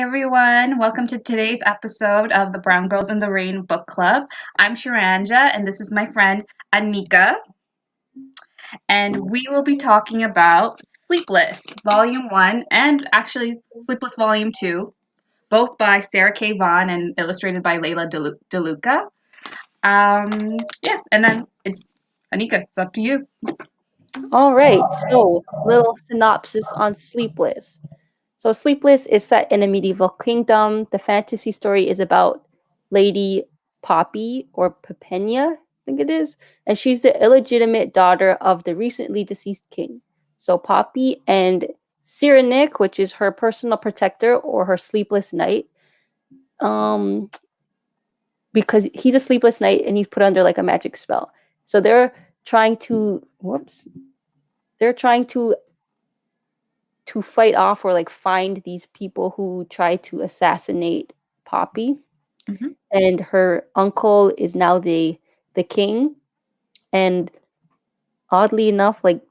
everyone. Welcome to today's episode of the Brown Girls in the Rain Book Club. I'm Sharanja, and this is my friend Anika, and we will be talking about Sleepless, Volume 1, and actually Sleepless Volume 2, both by Sarah K. Vaughan and illustrated by Layla DeLuca. Yeah, and then it's Anika, it's up to you. All right, so little synopsis on Sleepless. So Sleepless is set in a medieval kingdom. The fantasy story is about Lady Poppy or Papenia, I think it is, and she's the illegitimate daughter of the recently deceased king. So Poppy and Cyrenik, which is her personal protector or her sleepless knight, um, because he's a sleepless knight and he's put under like a magic spell. So they're trying to they're trying to fight off or like find these people who try to assassinate Poppy. Mm-hmm. And her uncle is now the king. And oddly enough, like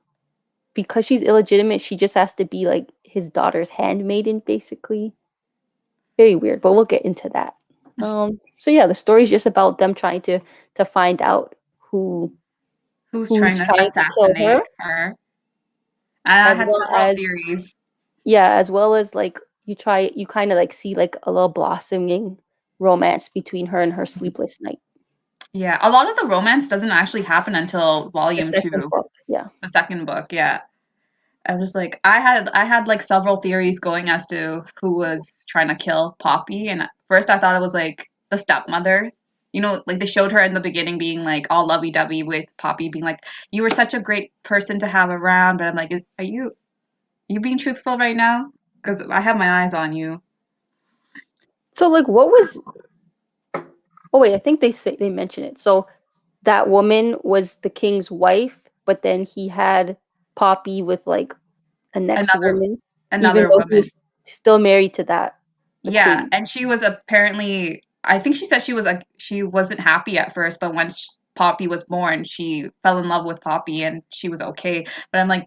because she's illegitimate, she just has to be like his daughter's handmaiden, basically. Very weird, but we'll get into that. So yeah, the story's just about them trying to find out Who's trying who's to trying to kill her, assassinate her? And I as had well several as theories. yeah, as well as like you kind of like see like a little blossoming romance between her and her sleepless knight. Yeah, a lot of the romance doesn't actually happen until The volume second 2, book, yeah. the second book. Yeah. I'm just like I had like several theories going as to who was trying to kill Poppy, and at first I thought it was like the stepmother. You know, like they showed her in the beginning being like all lovey-dovey with Poppy being like, "You were such a great person to have around," but I'm like, are you being truthful right now? Because I have my eyes on you. So like what was oh wait, I think they mention it. So that woman was the king's wife, but then he had Poppy with like a next Another woman, even another though he woman. was still married to the Yeah, queen. and she was apparently, I think she said she wasn't happy at first, but once Poppy was born, she fell in love with Poppy and she was okay. But I'm like,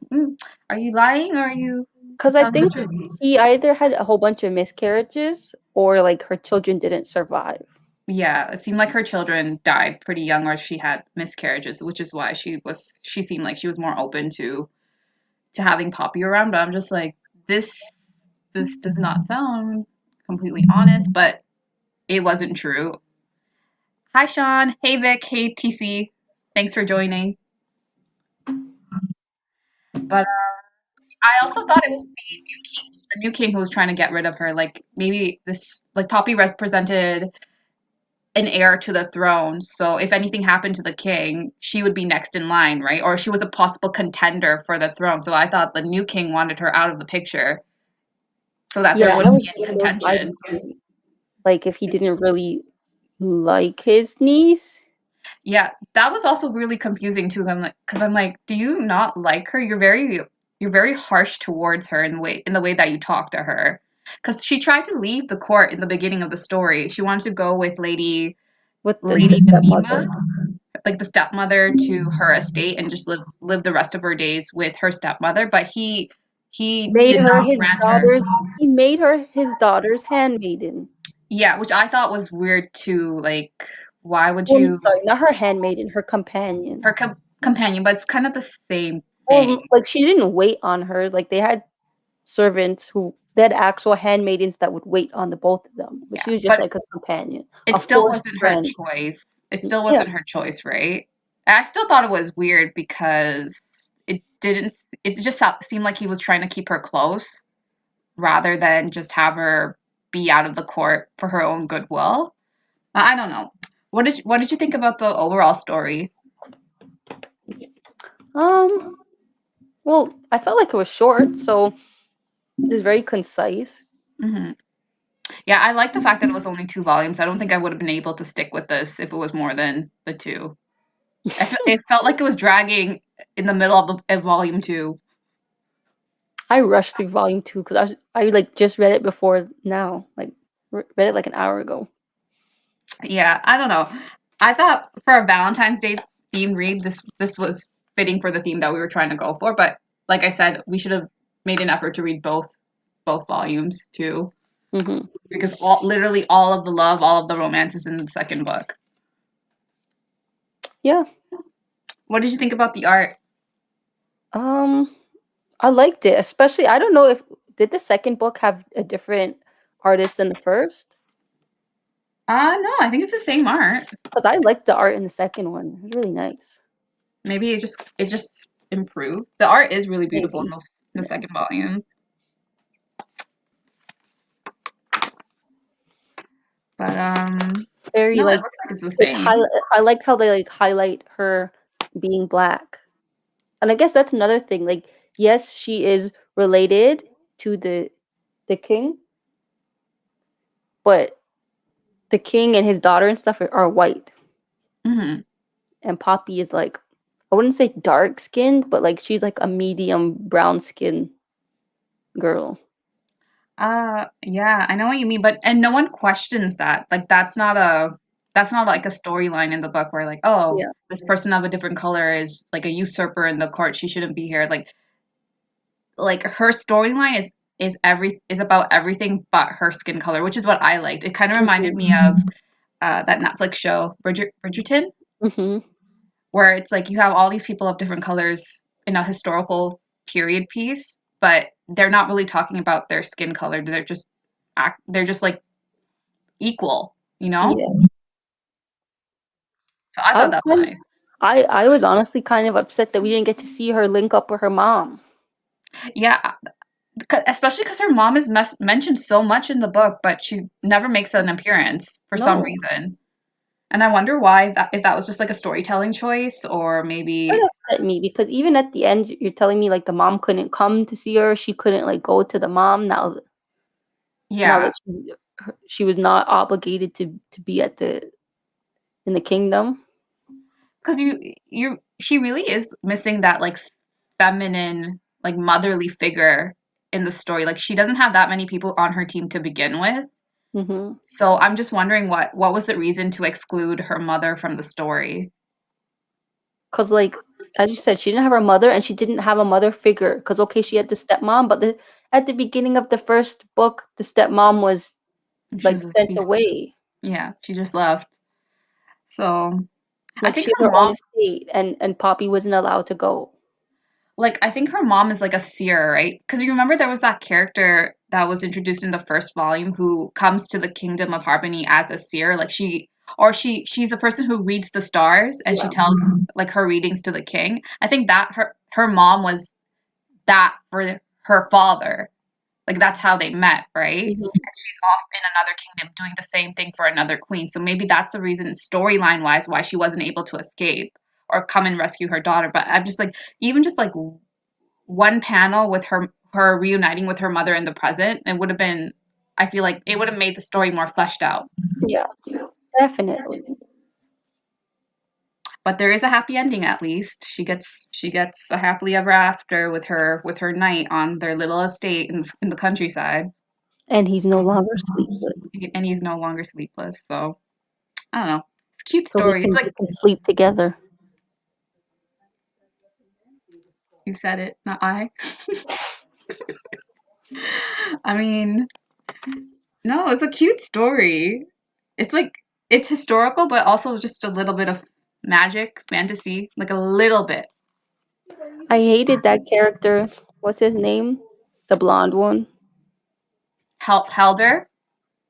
are you lying or are you Because I telling the think truth? she either had a whole bunch of miscarriages or like her children didn't survive. Yeah, it seemed like her children died pretty young or she had miscarriages, which is why she seemed like she was more open to having Poppy around. But I'm just like, this this does not sound completely honest, but it wasn't true. Hi, Sean. Hey, Vic. Hey, TC. Thanks for joining. But I also thought it was the new king who was trying to get rid of her. Like maybe this, like Poppy represented an heir to the throne. So if anything happened to the king, she would be next in line, right? Or she was a possible contender for the throne. So I thought the new king wanted her out of the picture so that there Yeah, I wouldn't was be any getting those vibes contention. too. Like if he didn't really like his niece. Yeah, that was also really confusing too. Because I'm like, do you not like her? You're very harsh towards her in the way that you talk to her. Because she tried to leave the court in the beginning of the story. She wanted to go with With the Lady Namima, stepmother. like the stepmother, to her estate and just live the rest of her days with her stepmother. But he Made did her not his grant her. daughter's he made her his daughter's handmaiden. Yeah, which I thought was weird too. Like, why would Well, you sorry, not her handmaiden, her companion. her companion? But it's kind of the same thing. Well, like she didn't wait on her. Like they had servants who they had actual handmaidens that would wait on the both of them, but Yeah, she was just but like a companion, it a still forced wasn't her friend. choice. It still Yeah, wasn't her choice, right? And I still thought it was weird because it didn't. It just seemed like he was trying to keep her close rather than just have her be out of the court for her own goodwill. I don't know. What did you think about the overall story? um, well, I felt like it was short, so it was very concise. Hmm. Yeah, I like the fact that it was only 2 volumes. I don't think I would have been able to stick with this if it was more than the two. It felt like it was dragging in the middle of volume 2. I rushed through volume 2 because I like just read it before now, like read it like an hour ago. Yeah, I don't know. I thought for a Valentine's Day theme read, this was fitting for the theme that we were trying to go for. But like I said, we should have made an effort to read both volumes too. Hmm. because literally all of the love, all of the romance is in the second book. Yeah. What did you think about the art? Um, I liked it, especially I don't know if did the second book have a different artist than the first? No, I think it's the same art. Because I liked the art in the second one. It was really nice. Maybe it just improved. The art is really beautiful in Maybe. the Yeah. second volume. But Very no, it like looks like it's the it's same. highlight I liked how they like highlight her being black. And I guess that's another thing. Like, yes, she is related to the king, but the king and his daughter and stuff are white. Hmm. And Poppy is like I wouldn't say dark skinned, but like she's like a medium brown skin girl. Yeah, I know what you mean, but and no one questions that. Like that's not like a storyline in the book where like, oh, Yeah. this person of a different color is like a usurper in the court. She shouldn't be here. Like her storyline is about everything but her skin color, which is what I liked. It kind of reminded Mhm. me of that Netflix show Bridgerton, Mhm. where it's like you have all these people of different colors in a historical period piece, but they're not really talking about their skin color. They're just like equal, you know? Yeah. So I I thought was that was kind nice. I was honestly kind of upset that we didn't get to see her link up with her mom. Yeah, especially because her mom is mentioned so much in the book, but she never makes an appearance for some No. reason. And I wonder why that if that was just like a storytelling choice or That maybe upset me because even at the end you're telling me like the mom couldn't come to see her, she couldn't like go to the mom now yeah, that she was not obligated to be at the in the kingdom. because you she really is missing that like feminine like motherly figure in the story. Like she doesn't have that many people on her team to begin with. Mhm. So I'm just wondering what was the reason to exclude her mother from the story? 'Cause, like, as you said, she didn't have her mother, and she didn't have a mother figure. Cause okay, she had the stepmom, but at the beginning of the first book, the stepmom was, She like, was sent away. yeah, she just left. So I Like, think she had her her own mom estate, and Poppy wasn't allowed to go. like I think her mom is like a seer, right? Because you remember there was that character that was introduced in the first volume who comes to the kingdom of Harmony as a seer. Like she's a person who reads the stars and she Yeah. tells like her readings to the king. I think that her mom was that for her father. Like that's how they met, right? Mhm. And she's off in another kingdom doing the same thing for another queen. So maybe that's the reason storyline wise why she wasn't able to escape or come and rescue her daughter. But I'm just like even just like one panel with her reuniting with her mother in the present, it would have been I feel like it would have made the story more fleshed out. Yeah, definitely. But there is a happy ending at least. She gets a happily ever after with her knight on their little estate in the countryside. And he's no longer sleepless, And he's no longer sleepless. So I don't know. It's a cute so story. It's they like can sleep together. you said it, not I. I mean, no, it's a cute story. It's like it's historical, but also just a little bit of magic, fantasy, like a little bit. I hated that character. What's his name? The blonde one? Helder,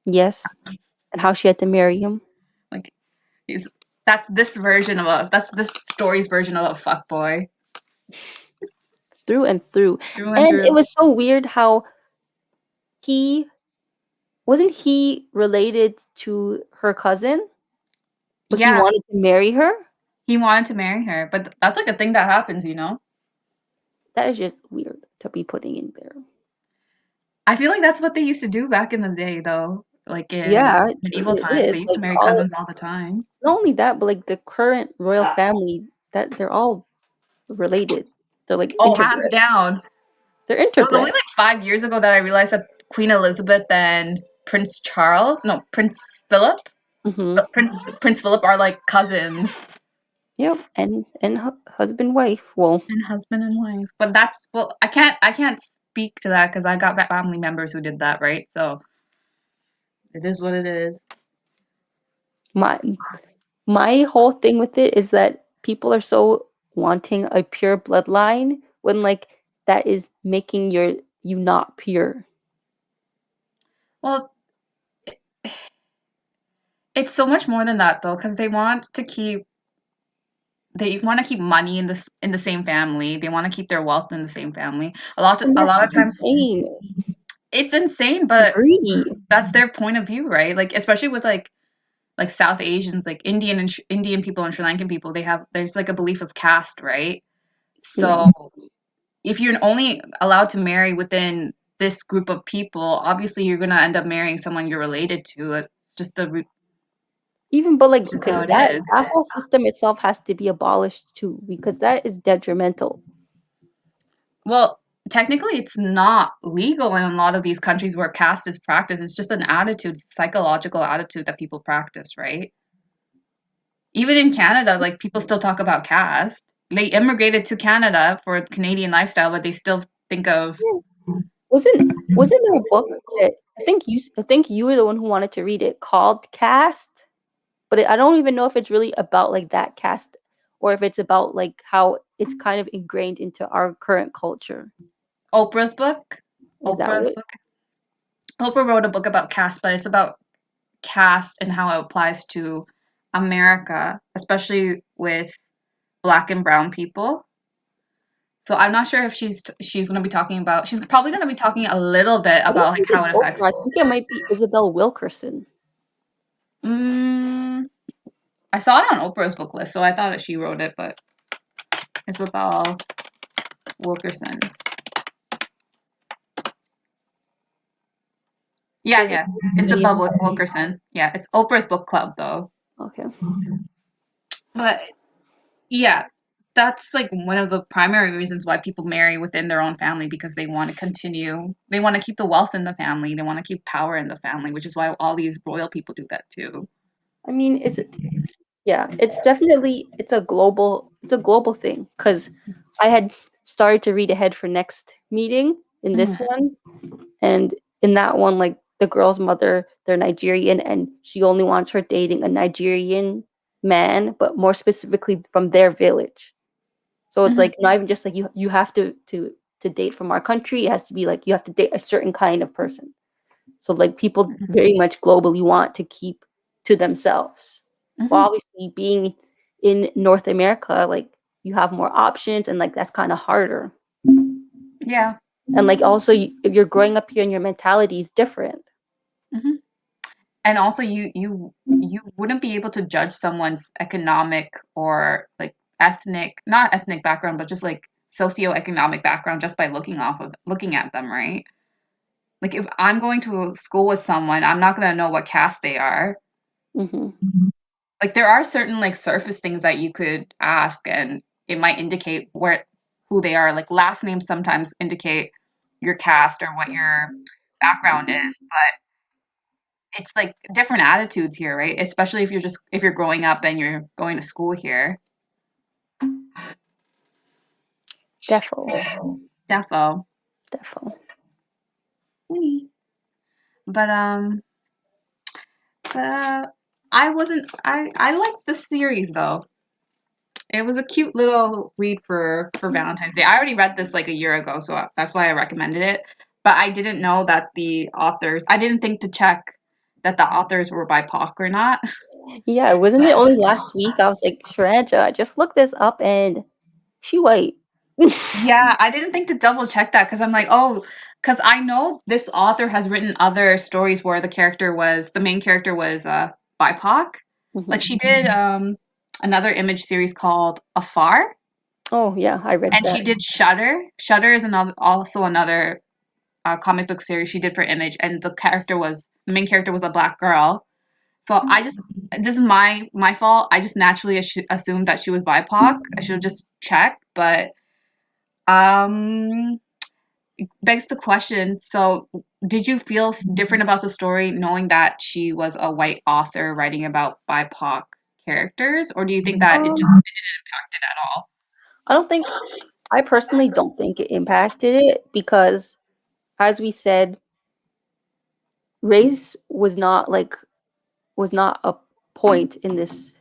Yes, and how she had to marry him. like he's that's this story's version of a fuck boy Through and through. through and And it through. was so weird how he wasn't he related to her cousin, but he Yeah, wanted to marry her? he wanted to marry her, but that's like a thing that happens, you know. That is just weird to be putting in there. I feel like that's what they used to do back in the day, though. Like in Yeah, medieval it times, they is. used to Like marry all cousins all the time. not only that, but like the current royal family that they're all related. They're like Oh, hands interbred. down. They're It was only interbred. like 5 years ago that I realized that Queen Elizabeth and Prince Charles, no, Prince Philip, Mhm. Prince Philip are like cousins Yep, and husband wife. Well, and husband and wife. But that's well, I can't speak to that because I got family members who did that, right? So It is what it is. My my whole thing with it is that people are so wanting a pure bloodline when like that is making you not pure. Well, it's so much more than that though, because they want to keep money in the same family. They want to keep their wealth in the same family. And A that's lot of just times insane. it's insane, but Greedy. that's their point of view, right? Like especially with like South Asians, like Indian people and Sri Lankan people, there's like a belief of caste, right? Yeah. So if you're only allowed to marry within this group of people, obviously you're gonna end up marrying someone you're related to. It's just Even but like just how okay, it that is. that whole system itself has to be abolished too because that is detrimental. Well, technically, it's not legal in a lot of these countries where caste is practiced. It's just an attitude, psychological attitude that people practice, right? Even in Canada, like people still talk about caste. They immigrated to Canada for a Canadian lifestyle, but they still think of, Yeah. Wasn't there a book that I think you were the one who wanted to read it called Caste? But I don't even know if it's really about like that caste or if it's about like how it's kind of ingrained into our current culture. Oprah's book. Is that Oprah's what? book. Oprah wrote a book about caste, but it's about caste and how it applies to America, especially with black and brown people. So I'm not sure if she's going to be talking about. She's probably going to be talking a little bit I don't about like think how it's it affects. Oprah. I think it might be Isabel Wilkerson. Mm, I saw it on Oprah's book list, so I thought that she wrote it, but Isabel Wilkerson. So Yeah, is it yeah, any of Isabel Wilkerson. Yeah, it's Oprah's book club though. okay. But yeah, that's like one of the primary reasons why people marry within their own family because they want to continue. They want to keep the wealth in the family. They want to keep power in the family, which is why all these royal people do that too. I mean, it's definitely it's a global thing because I had started to read ahead for next meeting in this Mhm. one, and in that one, like the girl's mother, they're Nigerian, and she only wants her dating a Nigerian man, but more specifically from their village. So it's Mhm. like not even just like you have to date from our country. It has to be like you have to date a certain kind of person. So like people Mhm. very much globally want to keep to themselves. Well, Mhm. obviously being in North America, like you have more options and like that's kind of harder. Yeah. And like also if you're growing up here and your mentality is different. Mhm. And also you wouldn't be able to judge someone's economic or like ethnic, not ethnic background, but just like socioeconomic background just by looking at them, right? Like if I'm going to school with someone, I'm not going to know what caste they are. Hmm. Like there are certain like surface things that you could ask and it might indicate where who they are. Like last names sometimes indicate your caste or what your background is. It's like different attitudes here, right? Especially if you're growing up and you're going to school here. Defo. Defo. Defo. But I wasn't I liked the series though. It was a cute little read for Valentine's Day. I already read this like a year ago, so that's why I recommended it. But I didn't know that I didn't think to check that the authors were BIPOC or not. Yeah, wasn't it only last week? I was like, Sharanja, just look this up and she white. Yeah, I didn't think to double check that because I'm like, oh, because I know this author has written other stories where the main character was BIPOC. Like Hmm. she did another image series called Afar, Oh yeah, I read and that. she did Shutter. Shutter is also another comic book series she did for Image, and the main character was a black girl. So this is my fault. I just naturally assumed that she was BIPOC. I should have just checked, but um begs the question. So, did you feel different about the story knowing that she was a white author writing about BIPOC characters, or do you think that it just Um, didn't impact it at all? I don't think I personally don't think it impacted it because, as we said, race was not a point in this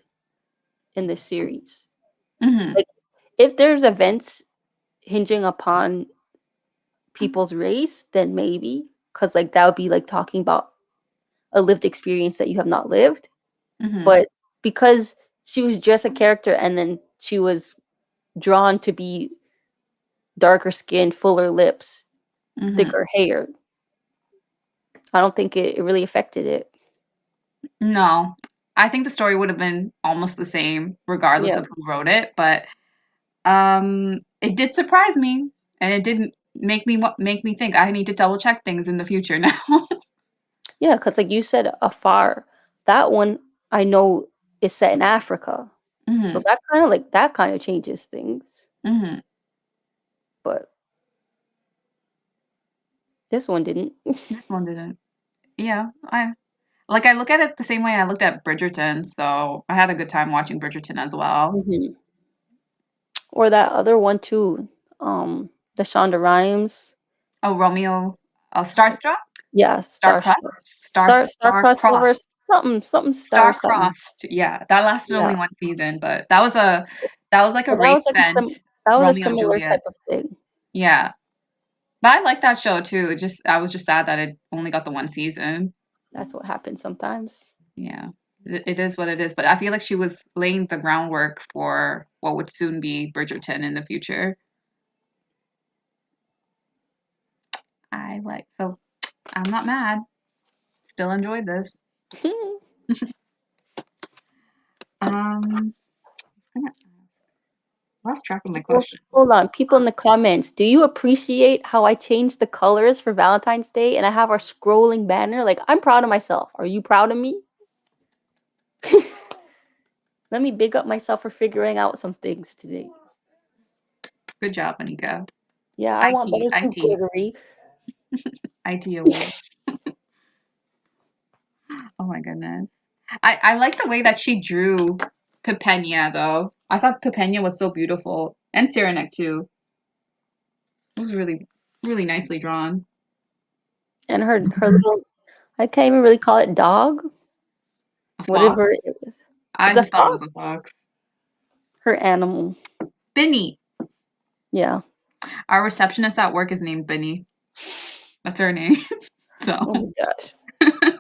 series. Mm-hmm. Like if there's events hinging upon people's race, then maybe because like that would be like talking about a lived experience that you have not lived. Mm-hmm. But because she was just a character and then she was drawn to be darker skin, fuller lips, Mm-hmm. thicker hair, I don't think it really affected it. No, I think the story would have been almost the same regardless Yeah. of who wrote it, but it did surprise me, and it didn't make me think I need to double check things in the future now. Yeah, because like you said, Afar, that one I know is set in Africa. So Hmm. that kind of changes things. Hmm. But this one didn't. This one didn't. Yeah, I look at it the same way I looked at Bridgerton, so I had a good time watching Bridgerton as well. Mhm. Or that other one too, the Shonda Rhimes. Oh, Romeo, Starstruck, Yeah, Starcrossed, Star crossover, Starcrossed, something star something. Starcrossed. Yeah, that lasted only Yeah, one season, but that was like a but that was race like bent that was a Romeo and similar Juliet. type of thing. Yeah, but I like that show too. I was just sad that it only got the one season. That's what happens sometimes. Yeah, it is what it is. But I feel like she was laying the groundwork for what would soon be Bridgerton in the future. So I'm not mad. Still enjoyed this. Um, I lost track of my People, question. hold on. People in the comments, do you appreciate how I changed the colors for Valentine's Day and I have our scrolling banner? Like, I'm proud of myself. Are you proud of me? Let me big up myself for figuring out some things today. Good job, Anika. Yeah, I want IT, better too, IT, Gregory. IT award. Oh my goodness. I like the way that she drew Pipenia though. I thought Pipenia was so beautiful. And Cyrenek too. It was really, really nicely drawn. And her little, I can't even really call it dog. A fox? Whatever it is. I It's a just thought it fox. was a fox. Her animal. Binny. Yeah. Our receptionist at work is named Binny. That's her name. So, Oh my gosh.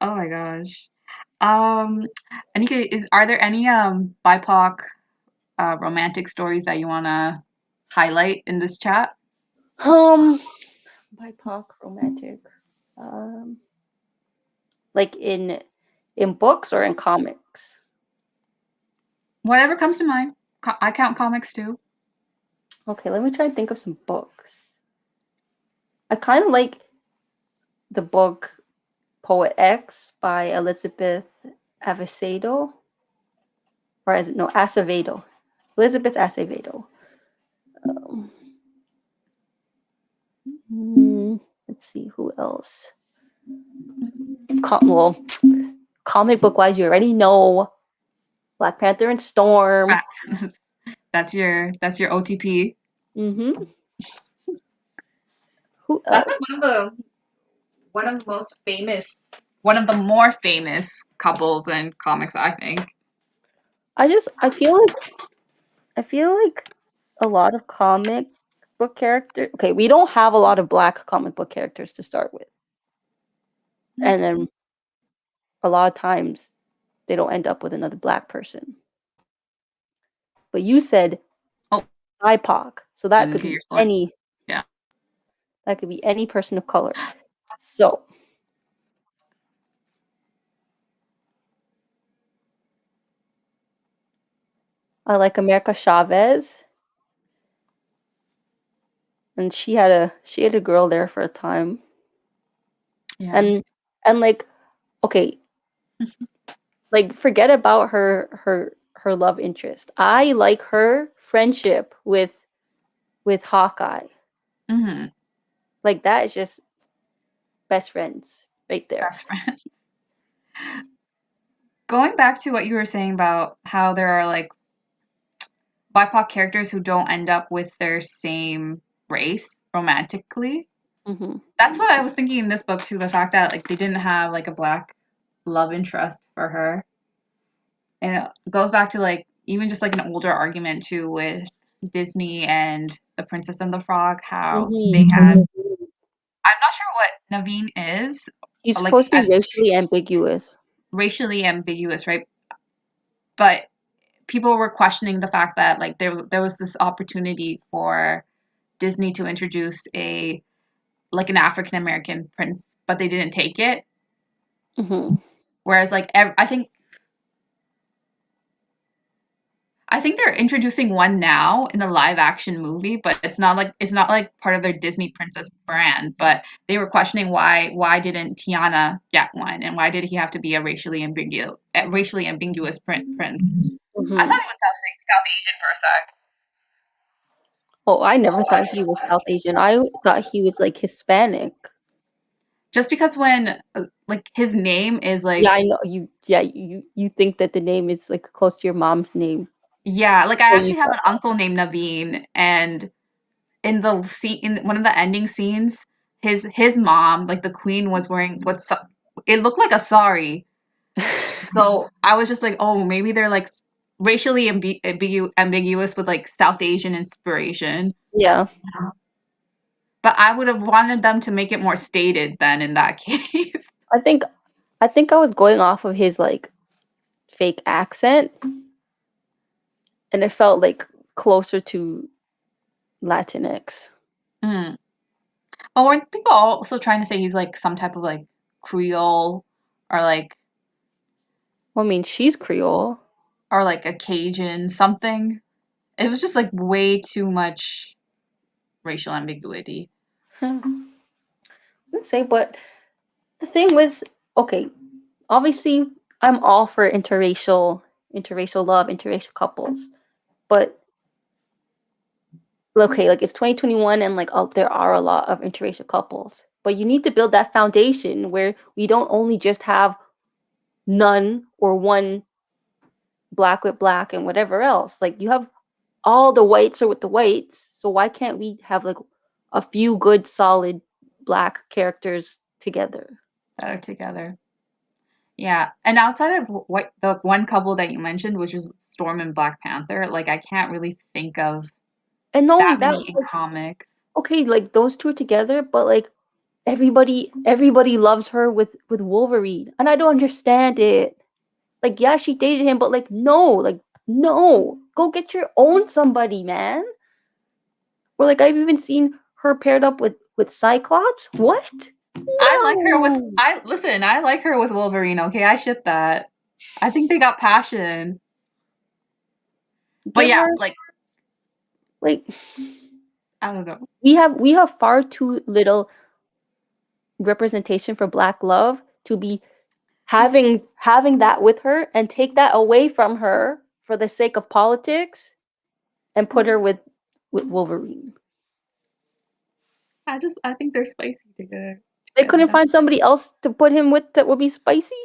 oh my gosh. Um, Anika, are there any BIPOC romantic stories that you wanna highlight in this chat? Um, BIPOC romantic. Um, like in books or in comics. Whatever comes to mind. I count comics too. Okay, let me try and think of some books. I kind of like the book Poet X by Elizabeth Acevedo, or is it no Acevedo? Elizabeth Acevedo. Um, let's see who else. Well, comic book wise, you already know Black Panther and Storm. Ah, that's your OTP. Mm-hmm. Who That's like else? one of the more famous couples in comics, I think. I feel like a lot of comic book characters. Okay, we don't have a lot of black comic book characters to start with, and then a lot of times they don't end up with another black person. But you said Oh, BIPOC, so I didn't get your story. Yeah. that could be any person of color. So I like America Chavez, and she had a girl there for a time, Yeah. and like okay, like forget about her love interest. I like her friendship with Hawkeye. Mm-hmm. Like that is just best friends right there. Best friend. Going back to what you were saying about how there are like BIPOC characters who don't end up with their same race romantically. Mhm. That's what I was thinking in this book too. The fact that like they didn't have like a black love interest for her, and it goes back to like even just like an older argument too with Disney and The Princess and the Frog, how they Mhm. had. I'm not sure what Naveen is, He's like supposed to be racially ambiguous. racially ambiguous, right? But people were questioning the fact that like there was this opportunity for Disney to introduce a like an African American prince, but they didn't take it. Mhm. Whereas like I think they're introducing one now in a live action movie, but it's not like part of their Disney princess brand. But they were questioning why didn't Tiana get one, and why did he have to be a racially ambiguous prince? I thought Mhm. he was South Asian for a sec. Oh, I never thought he was South Asian. I thought he was like Hispanic. Just because when like his name is Yeah, like I know you. Yeah, you think that the name is like close to your mom's name. yeah, like I So you actually have thought an uncle named Naveen, and in the scene in one of the ending scenes, his mom, like the queen, was wearing it looked like a sari. that. So I was just like, oh, maybe they're like racially ambiguous with like South Asian inspiration. Yeah, But I would have wanted them to make it more stated then in that case. I think I was going off of his like fake accent, and it felt like closer to Latinx. Mm. Oh, weren't people also trying to say he's like some type of like Creole or I mean, she's Creole. like a Cajun something? It was just like way too much racial ambiguity. Let's say, but the thing was, okay, obviously, I'm all for interracial love, interracial couples, but okay, like it's 2021 and like there are a lot of interracial couples, but you need to build that foundation where we don't only just have none or one black with black and whatever else. Like you have all the whites are with the whites, so why can't we have like a few good solid black characters together? That are together. Yeah, and outside of what the one couple that you mentioned, which was Storm and Black Panther, like I can't really think of And not only that that, many in like comics. okay, like those two together, but like everybody loves her with Wolverine, and I don't understand it. Like, yeah, she dated him, but like no, go get your own somebody, man. Or like I've even seen her paired up with Cyclops. What? I like her with No, I listen, I like her with Wolverine, okay? I ship that. I think they got passion. But give yeah, her like like I don't know. we have far too little representation for Black love to be having that with her and take that away from her for the sake of politics and put her with Wolverine. I think they're spicy They together. couldn't find somebody else to put him with that would be spicy.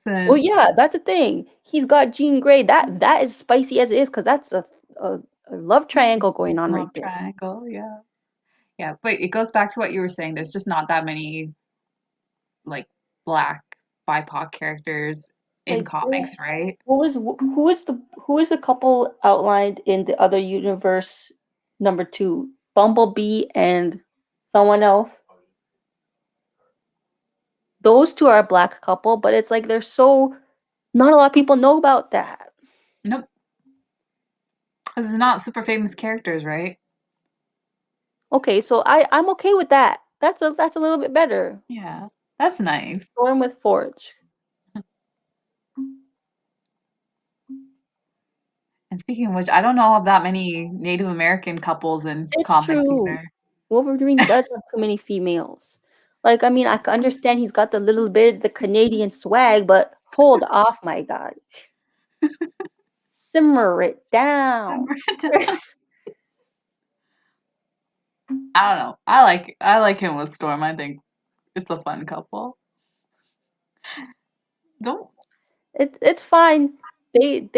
Well, Listen, yeah, that's the thing. He's got Jean Grey. That is spicy as it is because that's a, a love triangle going on right love there. triangle, yeah. Yeah, but it goes back to what you were saying. There's just not that many like black BIPOC characters in Like, comics, right? who is the couple outlined in the other universe number two? Bumblebee and someone else. Those two are a black couple, but it's like they're so not a lot of people know about that. Nope. This is not super famous characters, right? Okay, so I'm okay with that. That's a little bit better. Yeah, that's nice. Storm with Forge. And speaking of which, I don't know of that many Native American couples in It's comics true. either. Wolverine does have too many females. Like, I mean, I can understand he's got the little bit of the Canadian swag, but hold off, my God. Simmer it down. I don't know. I like him with Storm. I think it's a fun couple. Don't It's fine. They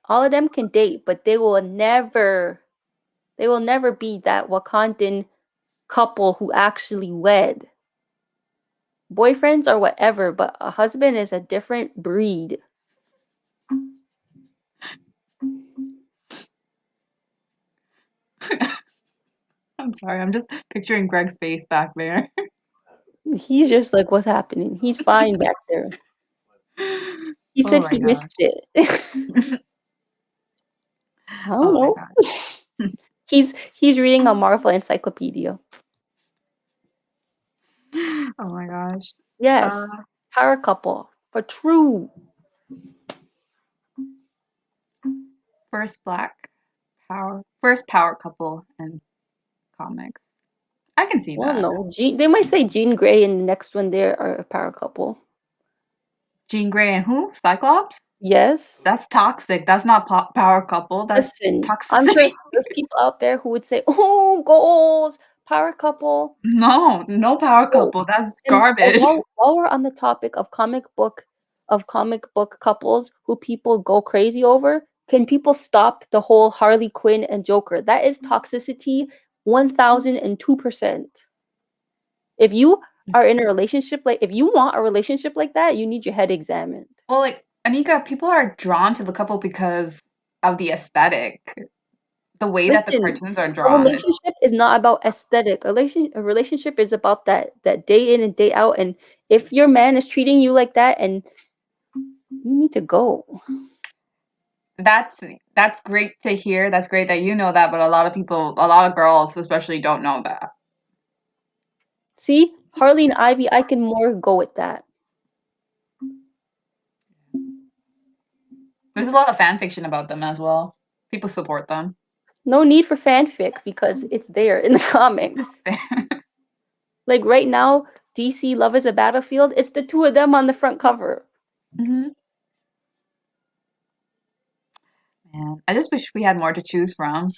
all of them can date, but they will never be that Wakandan couple who actually wed. Boyfriends are whatever, but a husband is a different breed. I'm sorry, I'm just picturing Greg's face back there. He's just like, what's happening? He's fine back there. He Oh said my he missed gosh. it. I don't Oh my know. gosh. He's reading a Marvel encyclopedia. Oh my gosh. Yes, Uh, power couple for true. first power couple in comics. I can see Well, that. no, they might say Jean Grey and the next one there are a power couple. Jean Grey and who? Cyclops? Yes. That's toxic. That's not power couple. That's Listen, I'm sure toxicity. there's people out there who would say, "Oh, goals, power couple." No, no power Oh, couple. That's and garbage. while we're on the topic of comic book couples who people go crazy over, can people stop the whole Harley Quinn and Joker? That is toxicity 1002%. If you are in a relationship if you want a relationship like that, you need your head examined. Well, like Anika, people are drawn to the couple because of the aesthetic, the way that the Listen, cartoons are a drawn. relationship is not about aesthetic. A relationship is about that day in and day out. And if your man is treating you like that, and you need to go. That's that's great to hear. That's great that you know that, but a lot of people, a lot of girls especially don't know that. See, Harley and Ivy, I can more go with that. There's a lot of fan fiction about them as well. People support them. No need for fanfic because it's there in the comics. Like right now, DC Love is a Battlefield, it's the two of them on the front cover. Hmm. Man, I just wish we had more to choose from.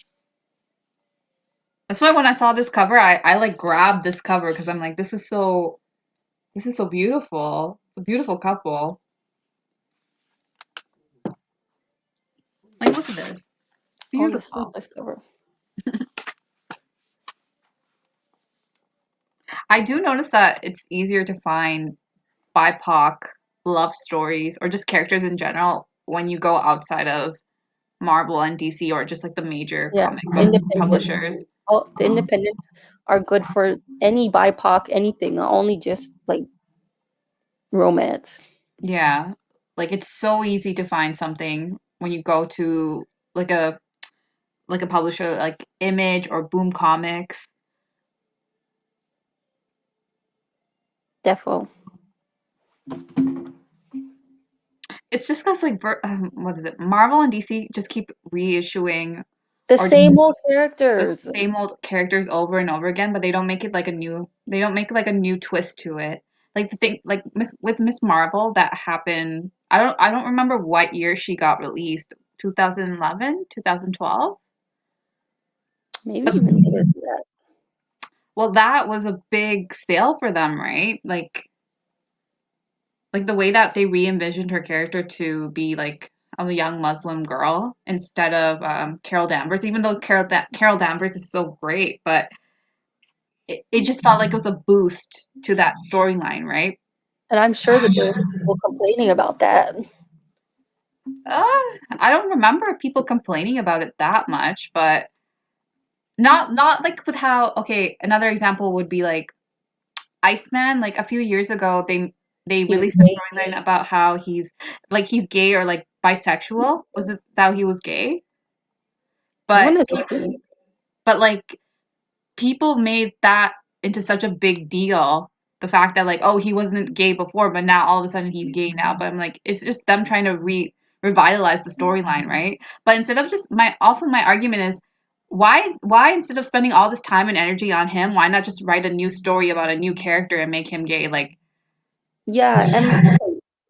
That's why when I saw this cover, I like grabbed this cover because I'm like, this is so beautiful. It's a beautiful couple. Like, look at this. On the Beautiful. Sleepless cover. I do notice that it's easier to find BIPOC love stories or just characters in general when you go outside of Marvel and DC or just like the major Yeah, comic book independent. publishers. All the independents are good for any BIPOC, anything, not only just like romance. Yeah. Like it's so easy to find something when you go to like a like a publisher like Image or Boom Comics. Defo. It's just because like what is it? Marvel and DC just keep reissuing The or just same old the characters. same old characters over and over again, but they don't make it like a new they don't make like a new twist to it. Like the thing like with Miss Marvel that happened I don't remember what year she got released. 2011, 2012. Maybe But even later than that. well that was a big sale for them, right? Like the way that they re-envisioned her character to be like a young Muslim girl instead of Carol Danvers, even though Carol Danvers is so great, but it just felt like it was a boost to that storyline, right? And I'm sure that there was people complaining about that. I don't remember people complaining about it that much, but not like with how okay, another example would be like Iceman, like a few years ago they He was released a gay. storyline about how he's gay or like bisexual. Was it that he was gay? One But of the two. like people made that into such a big deal. The fact that like, oh, he wasn't gay before, but now all of a sudden he's gay now. But I'm like, it's just them trying to revitalize the storyline, right? But instead of just my argument is why instead of spending all this time and energy on him, why not just write a new story about a new character and make him gay? Like, Yeah, and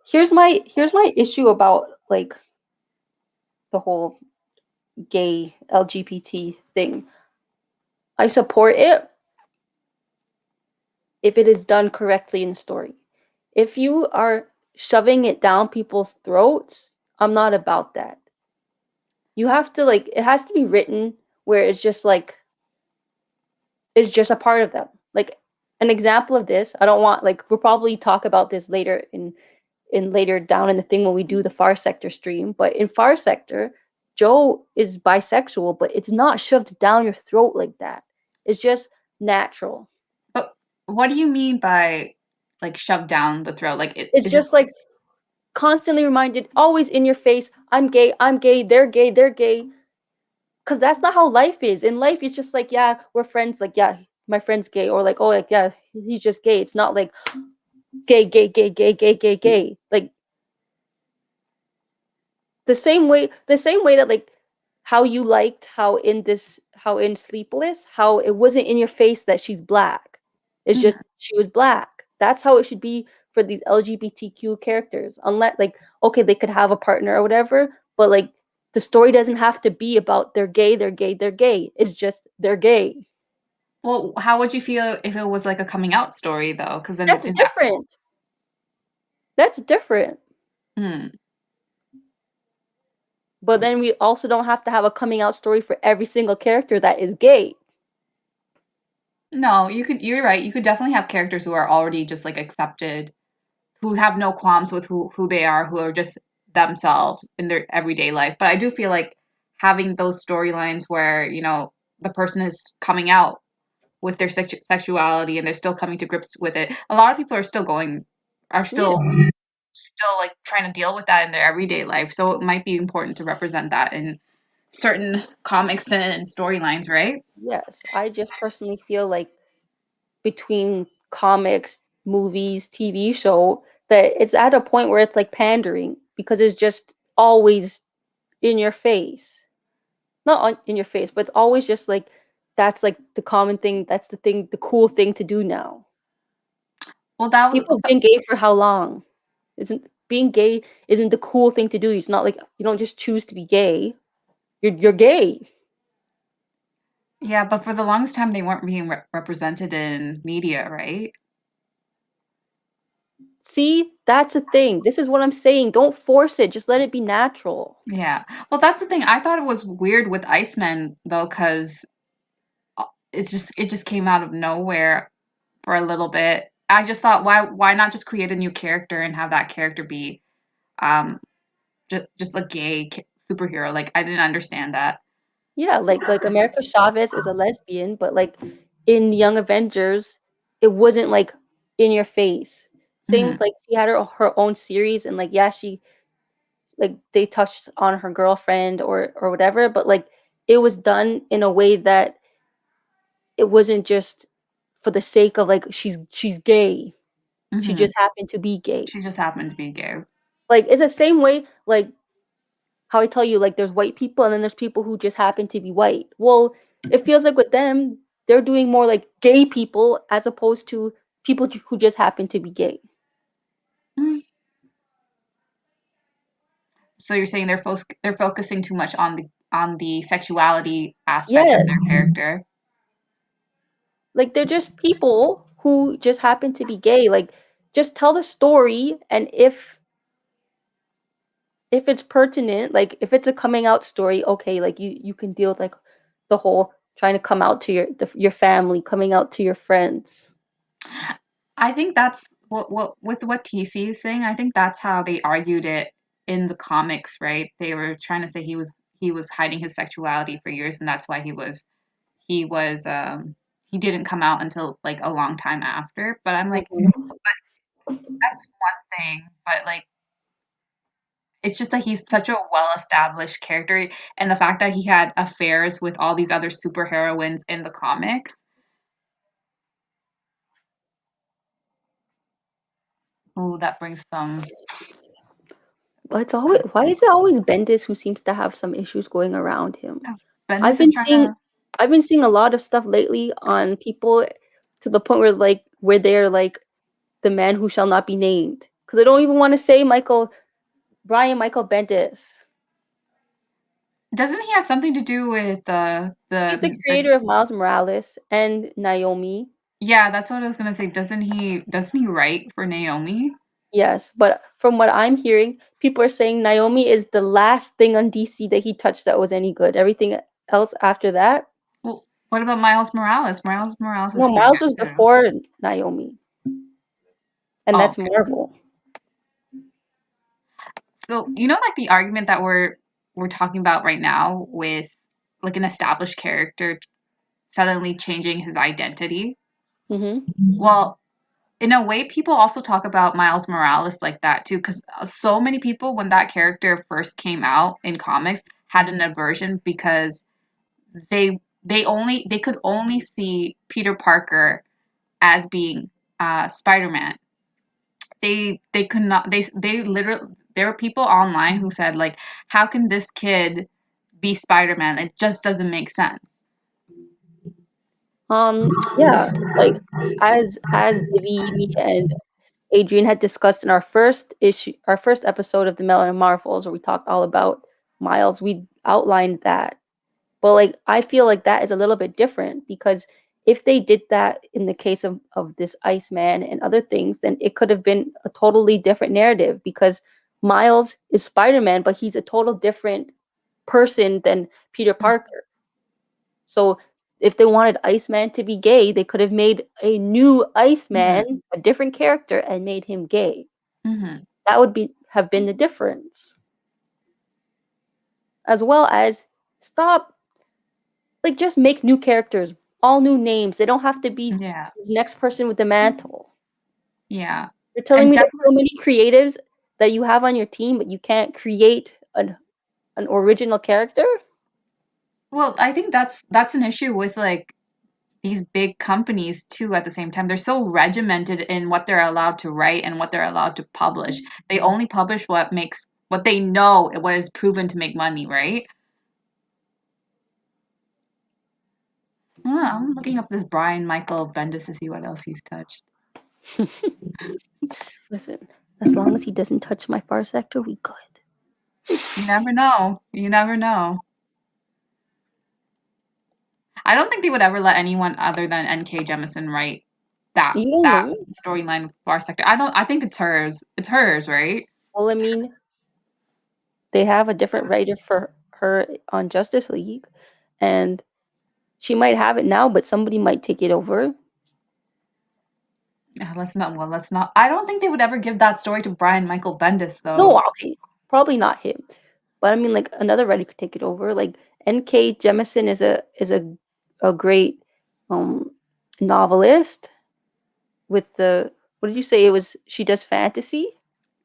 here's my issue about like the whole gay LGBT thing. I support it if it is done correctly in the story. If you are shoving it down people's throats, I'm not about that. You have to like it has to be written where it's just like is just a part of them. Like an example of this, I don't want like we'll probably talk about this later in later down in the thing when we do the Far Sector stream, but in Far Sector, Joe is bisexual, but it's not shoved down your throat like that. It's just natural. But what do you mean by like shoved down the throat? Like It's it's just just like constantly reminded, always in your face, I'm gay, they're gay. Cause that's not how life is. In life, it's just like, yeah, we're friends, like, yeah, my friend's gay, or like, oh, like, yeah, he's just gay. It's not like gay, gay, gay, gay, gay, gay, gay. Like the same way that like how you liked how in Sleepless, how it wasn't in your face that she's black. It's just Mhm. she was black. That's how it should be for these LGBTQ characters. Unless like okay, they could have a partner or whatever, but like the story doesn't have to be about they're gay, they're gay, they're gay. It's just they're gay. Well, how would you feel if it was like a coming out story though? Because then That's in that, different. That's different. hmm. But then we also don't have to have a coming out story for every single character that is gay. No, you're right. You could definitely have characters who are already just like accepted, who have no qualms with who they are, who are just themselves in their everyday life. But I do feel like having those storylines where, the person is coming out with their sexuality and they're still coming to grips with it. A lot of people are Yeah. still like trying to deal with that in their everyday life. So it might be important to represent that in certain comics and storylines, right? Yes, I just personally feel like between comics, movies, TV show, that it's at a point where it's like pandering because it's just always in your face. Not in your face, but it's always just like that's like the common thing, that's the thing, the cool thing to do now. Well, that People was have been gay for how long? Isn't being gay isn't the cool thing to do. It's not like you don't just choose to be gay. You're gay. yeah, but for the longest time they weren't being represented in media, right? See, that's a thing. This is what I'm saying. Don't force it. Just let it be natural. Yeah. Well, that's the thing. I thought it was weird with Iceman though, because it just came out of nowhere for a little bit. I just thought, why not just create a new character and have that character be um just a gay superhero? Like I didn't understand that. Yeah, like America Chavez is a lesbian, but like in Young Avengers, it wasn't like in your face. Same Hmm. with like she had her own series and like yeah, she like they touched on her girlfriend or whatever, but like it was done in a way that it wasn't just for the sake of like she's gay. She Hmm. just happened to be gay. She just happened to be gay. Like it's the same way like how I tell you, like there's white people and then there's people who just happen to be white. Well, it feels like with them, they're doing more like gay people as opposed to people who just happen to be gay. Mm. So you're saying they're focusing too much on the sexuality aspect of Yes, their character. like they're just people who just happen to be gay. Like just tell the story, and if it's pertinent, like if it's a coming out story, okay, like you can deal with like the whole trying to come out to your family, coming out to your friends. I think that's what with what TC is saying. I think that's how they argued it in the comics, right? They were trying to say he was hiding his sexuality for years, and that's why he didn't come out until like a long time after. But I'm like, Mhm. that's one thing, but like it's just that he's such a well-established character, and the fact that he had affairs with all these other superheroines in the comics. Oh, that brings some. But it's always why is it always Bendis who seems to have some issues going around him? Because I've Bendis is been trying seeing to. I've been seeing a lot of stuff lately on people to the point where like where they're like the man who shall not be named because I don't even want to say Michael Bendis. Doesn't he have something to do with He's the creator of Miles Morales and Naomi. yeah, that's what I was gonna say. Doesn't he write for Naomi? Yes, but from what I'm hearing, people are saying Naomi is the last thing on DC that he touched that was any good. Everything else after that, Well, What about Miles Morales? Miles Morales is No, pretty Miles good was too. before Naomi, and Oh, that's okay. Marvel. So, like the argument that we're talking about right now with like an established character suddenly changing his identity. Hmm. Well, in a way, people also talk about Miles Morales like that too, because so many people, when that character first came out in comics, had an aversion because they could only see Peter Parker as being Spider-Man. They could not they literally there were people online who said like, how can this kid be Spider-Man? It just doesn't make sense. Yeah, like as Divi, me, and Adrian had discussed in our first episode of the Melon and Marvels, where we talked all about Miles. We outlined that, but like I feel like that is a little bit different because if they did that in the case of this Iceman and other things, then it could have been a totally different narrative because Miles is Spider-Man, but he's a total different person than Peter Parker. So if they wanted Iceman to be gay, they could have made a new Mm-hmm. Iceman, a different character, and made him gay. Mm-hmm. That would be have been the difference. As well as stop, like, just make new characters, all new names. They don't have to be Yeah. this next person with the mantle. Yeah. You're telling And me there's definitely. so many creatives that you have on your team, but you can't create an original character? Well, I think that's an issue with like these big companies too at the same time. They're so regimented in what they're allowed to write and what they're allowed to publish. They only publish what they know, what is proven to make money, right? I'm looking up this Brian Michael Bendis to see what else he's touched. Listen, as long as he doesn't touch my far sector, we good. You never know. You never know. I don't think they would ever let anyone other than N.K. Jemisin write that You don't that know. storyline with Far Sector. I don't. I think it's hers. It's hers, right? Well, I mean, they have a different writer for her on Justice League, and she might have it now, but somebody might take it over. Let's not. Well, let's not. I don't think they would ever give that story to Brian Michael Bendis, No, though. okay, probably not him, but I mean, like another writer could take it over. Like N.K. Jemisin is a great um novelist with the what did you say it was? She does fantasy.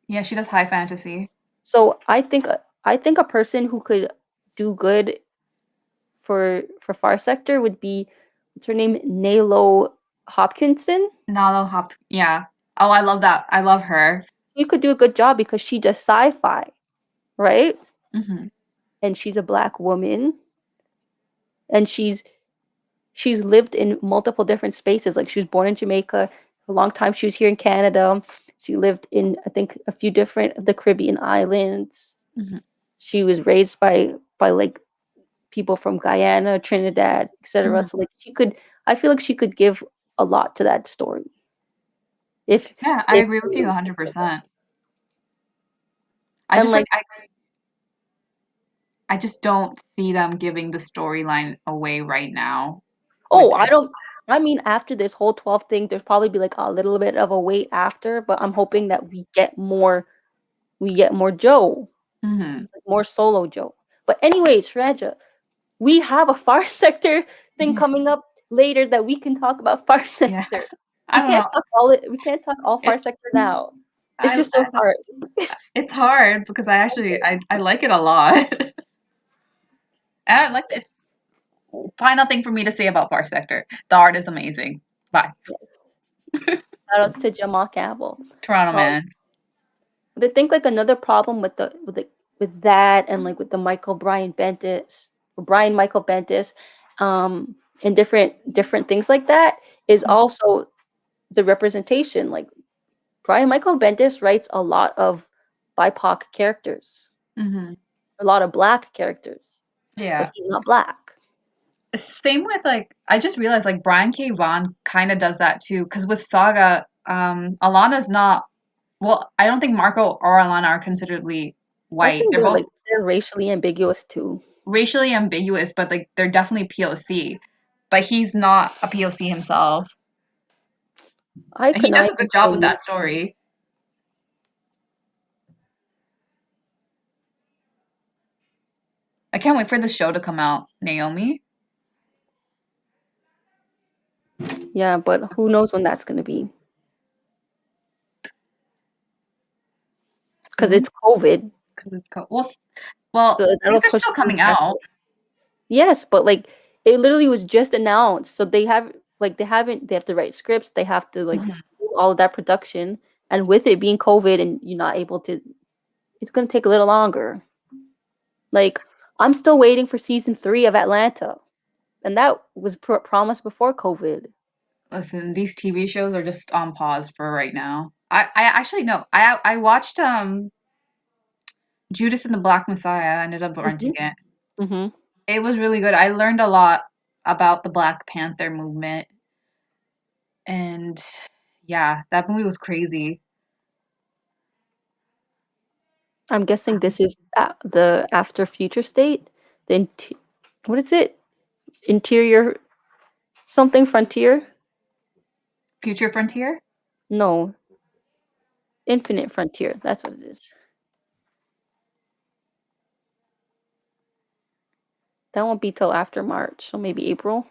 Yeah, she does high fantasy. So I think a person who could do good for Far Sector would be what's her name? Nalo Hopkinson. Nalo Hop. Yeah. Oh, I love that. I love her. She could do a good job because she does sci-fi, right? Hmm. And she's a black woman, and she's lived in multiple different spaces. Like she was born in Jamaica. For a long time she was here in Canada. She lived in I think a few different of the Caribbean islands. Hmm. She was raised by like people from Guyana, Trinidad, etc. Hmm. So like I feel like she could give a lot to that story if Yeah, I if agree with you 100%. I and just like like I just don't see them giving the storyline away right now with oh I don't I mean after this whole 12 thing there's probably be like a little bit of a wait after, but I'm hoping that we get more Joe, hmm. like more solo Joe. But anyways, Raja, we have a Far Sector thing Yeah. coming up later that we can talk about Far Yeah. Sector. I don't know. We can't talk all Far It's Sector now. It's I just so hard. it's hard because I like it a lot. And I like it's final thing for me to say about Far Sector. The art is amazing. Bye. Shout outs to Jamal Campbell. Toronto Um, man. but I think like another problem with that and like with the Brian Michael Bentis, and different things like that is also the representation. Like Brian Michael Bendis writes a lot of BIPOC characters, Hmm. a lot of black characters, but Yeah. he's not black. Same with like I just realized like Brian K. Vaughan kind of does that too because with Saga, Alana's not. Well, I don't think Marco or Alana are consideredly I white. think They're both they're racially ambiguous too. racially ambiguous, but like they're definitely POC. but he's not a POC himself. I And could he not does a even good job tell with you. that story. I can't wait for the show to come out, Naomi. Yeah, but who knows when that's going to be? Because Soon, it's COVID. because it's well, So things that'll are push still things coming back. out. Yes, but like it literally was just announced. So they have to write scripts, they have to like Mhm. do all of that production. And with it being COVID and you're not able to, it's gonna take a little longer. Like I'm still waiting for season 3 of Atlanta. And that was promised before COVID. Listen, these TV shows are just on pause for right now. I actually no. I watched Judas and the Black Messiah. I ended up renting Hmm. it. Hmm. It was really good. I learned a lot about the Black Panther movement, and yeah, that movie was crazy. I'm guessing this is the after future state. The what is it? Interior something frontier? Future Frontier? No, infinite frontier. That's what it is. That won't be till after March, so maybe April.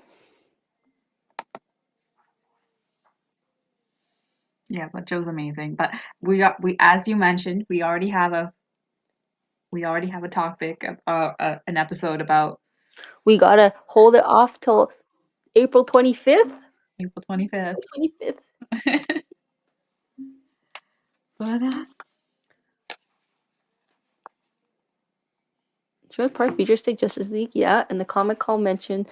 Yeah, that show's amazing. But we as you mentioned, we already have a topic of an episode about We gotta hold it off till April 25th. April 25th. 25th. But She was part of Future State Justice League, yeah. And the comic call mentioned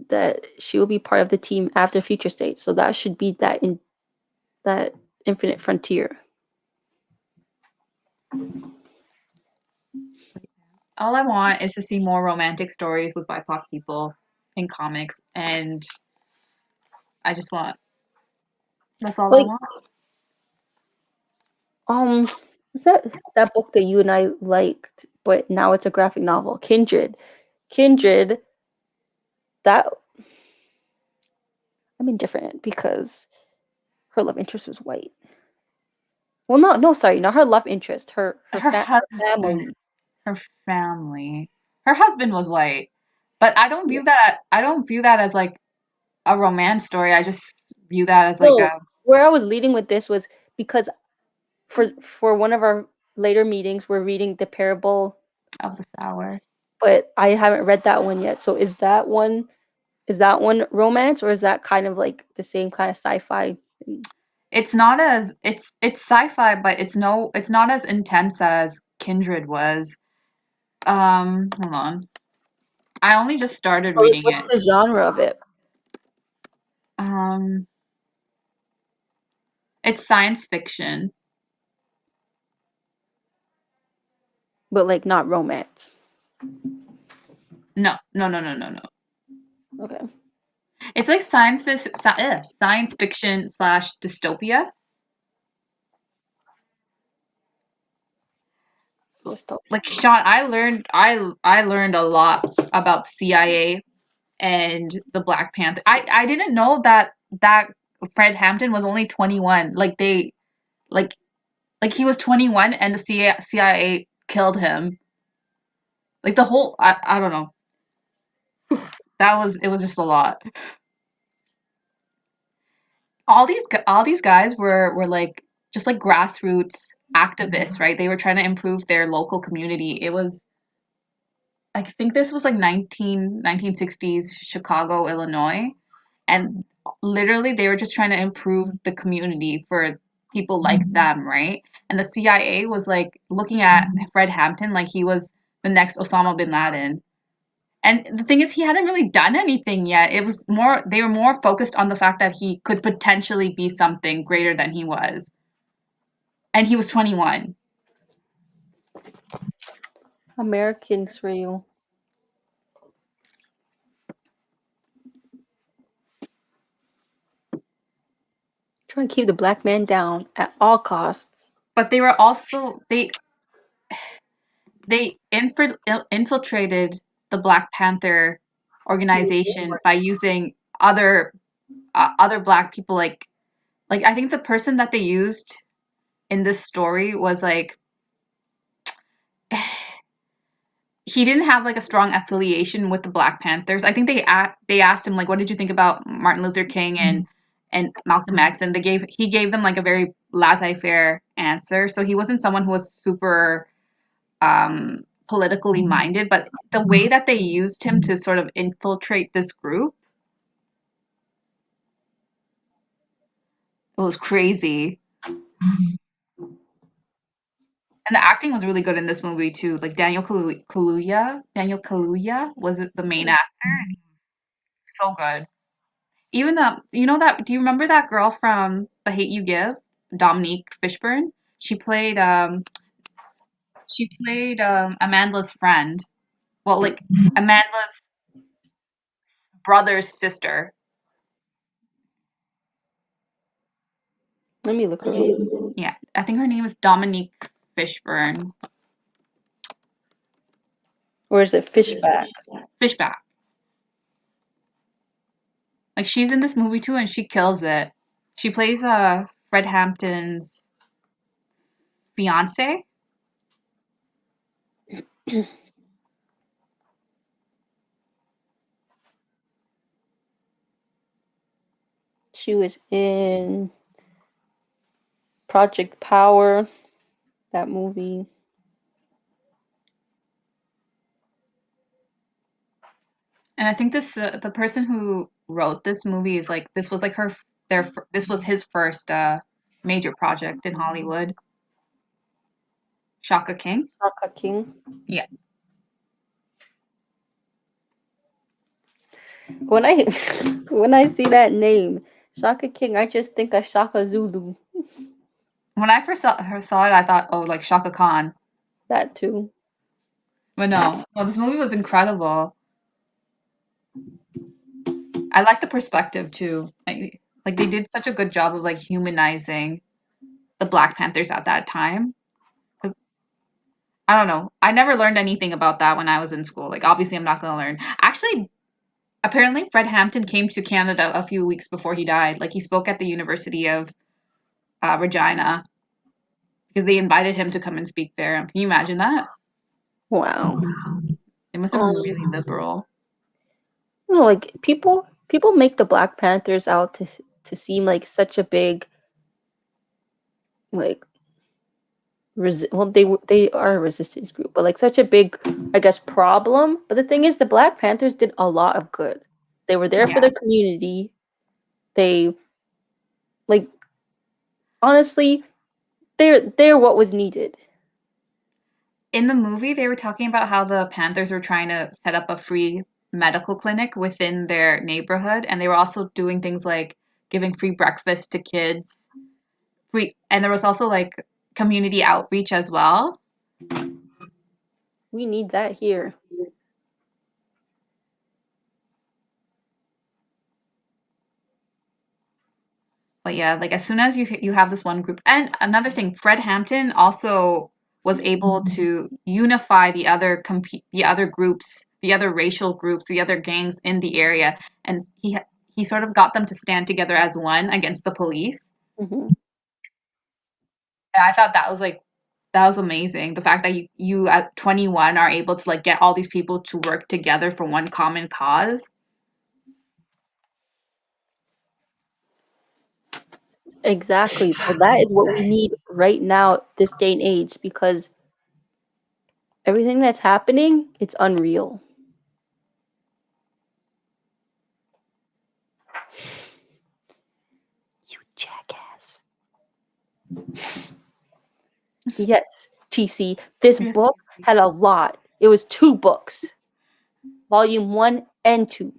that she will be part of the team after Future State. So that should be that Infinite Frontier. all I want is to see more romantic stories with BIPOC people in comics, and I just want that's all I Like, want. um, what's that book that you and I liked, but now it's a graphic novel? Kindred. Kindred, that I'm indifferent because her love interest was white. Well, no, sorry, not her love interest. Her Her husband, family. her family, her husband was white, but Yeah. I don't view that as like a romance story. I just view that as like No, a where I was leading with this was because for one of our later meetings, we're reading the parable, of the sour. but I haven't read that one yet. So is that one romance or is that kind of like the same kind of sci-fi thing? It's not as it's sci-fi, but it's not as intense as Kindred was. Hold on. I only just started So reading what's it. the genre of it? Um, it's science fiction. But like not romance. No, no, no, no, no, no. Okay. It's like science fiction slash dystopia. Just talk. Like Sean, I learned a lot about the CIA and the Black Panther. I didn't know that Fred Hampton was only 21. Like like he was 21 and the CIA killed him. Like the whole I don't know. That was it was just a lot. All these guys were like just like grassroots activists, right? They were trying to improve their local community. It was I think this was like 1960s Chicago, Illinois, and literally they were just trying to improve the community for people like them, right? And the CIA was like looking at Fred Hampton like he was the next Osama bin Laden. And the thing is, he hadn't really done anything yet. It was more, they were more focused on the fact that he could potentially be something greater than he was. And he was 21. Americans real. Trying to keep the black man down at all costs. But they were also, they infiltrated the Black Panther organization by using other black people, like I think the person that they used in this story was like he didn't have like a strong affiliation with the Black Panthers. I think they asked him like, "What did you think about Martin Luther King and Malcolm X?" And he gave them like a very laissez-faire answer. So he wasn't someone who was super politically minded. But the way that they used him to sort of infiltrate this group, it was crazy. And the acting was really good in this movie too. Like Daniel Kaluuya was the main actor, and he was so good. Even you know that? Do you remember that girl from The Hate You Give, Dominique Fishburne? She played Amanda's friend. Well, like Amanda's brother's sister. Let me look her up. Yeah, I think her name is Dominique Fishburne. Or is it Fishback? Fishback. Like she's in this movie too, and she kills it. She plays Fred Hampton's fiance. She was in Project Power, that movie. And I think the person who wrote this movie is like this was like this was his first major project in Hollywood. Shaka King. Shaka King. Yeah. When I when I see that name, Shaka King, I just think of Shaka Zulu. When I first saw it, I thought, oh, like Shaka Khan. That too. But no, well, this movie was incredible. I like the perspective too. Like they did such a good job of like humanizing the Black Panthers at that time. 'Cause I don't know, I never learned anything about that when I was in school. Like obviously, I'm not gonna learn. Actually, apparently, Fred Hampton came to Canada a few weeks before he died. Like he spoke at the University of Regina because they invited him to come and speak there. Can you imagine that? Wow. They must have been Um, really liberal. like people make the Black Panthers out to seem like such a big like well they are a resistance group, but like such a big, I guess, problem. But the thing is, the Black Panthers did a lot of good. They were there for Yeah. their community. They like honestly, they're what was needed. In the movie, they were talking about how the Panthers were trying to set up a free medical clinic within their neighborhood, and they were also doing things like giving free breakfast to kids. And there was also like community outreach as well. We need that here. But yeah, like as soon as you have this one group, and another thing, Fred Hampton also was able to unify the other groups, the other racial groups, the other gangs in the area, and he sort of got them to stand together as one against the police. Hmm. And I thought that was amazing. The fact that you at 21 are able to like get all these people to work together for one common cause. Exactly. So that is what we need right now, this day and age, because everything that's happening, it's unreal. You jackass. Yes, TC. This book had a lot. It was 2 books, volume 1 and 2.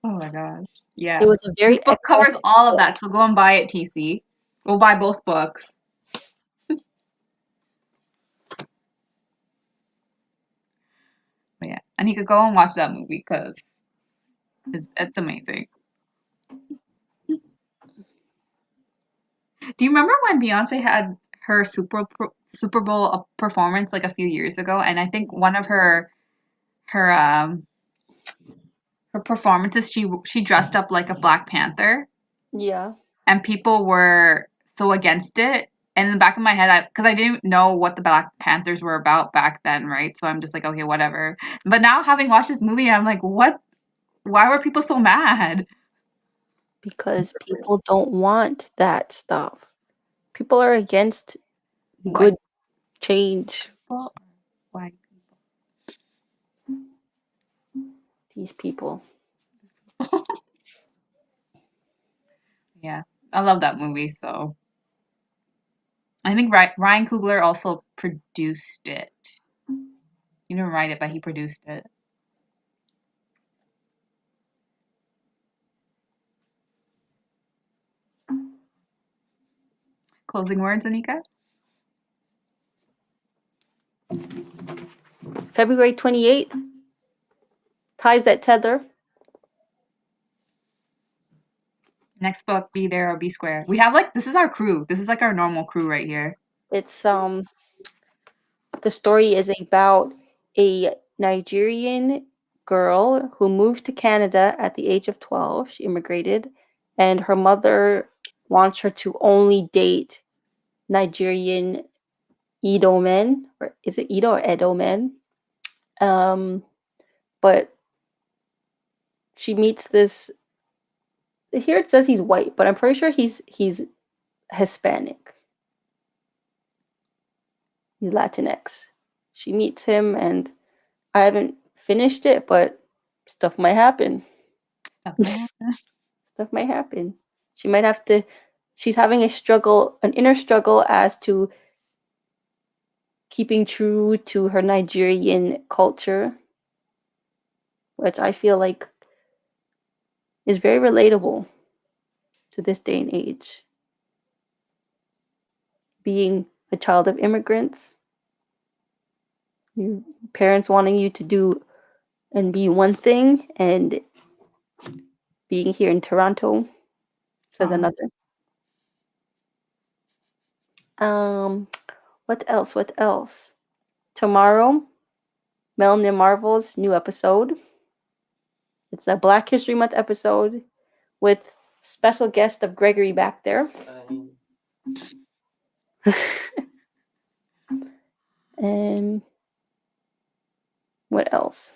Oh my gosh. It Yeah. was a This very book covers eclectic all of book. that, so go and buy it, TC. Go buy both books. But yeah. And you could go and watch that movie because it's amazing. Do you remember when Beyonce had her Super Bowl performance like a few years ago? And I think one of her her her performances. She dressed up like a Black Panther, Yeah. and people were so against it. And in the back of my head, because I didn't know what the Black Panthers were about back then, right? So I'm just like, okay, whatever. But now having watched this movie, I'm like, what? Why were people so mad? Because people don't want that stuff. People are against White good change. people, white These people. people. Yeah, I love that movie. So I think Ryan Coogler also produced it. He didn't write it, but he produced it. Closing words, Anika? February 28th, Ties That Tether. Next book, Be There or Be Square. We have like this is our crew. This is like our normal crew right here. It's the story is about a Nigerian girl who moved to Canada at the age of 12. She immigrated, and her mother wants her to only date Nigerian Edo men, or is it Edo or Edo men? Um, but she meets this. Here it says he's white, but I'm pretty sure he's Hispanic. He's Latinx. She meets him, and I haven't finished it, but stuff might happen. Stuff might happen. Stuff might happen. She might have to. She's having a struggle, an inner struggle as to keeping true to her Nigerian culture, which I feel like is very relatable to this day and age. Being a child of immigrants, your parents wanting you to do and be one thing, and being here in Toronto says another. Um, what else? What else? Tomorrow, Melanin Marvel's new episode. It's a Black History Month episode with special guest of Gregory back there. And what else?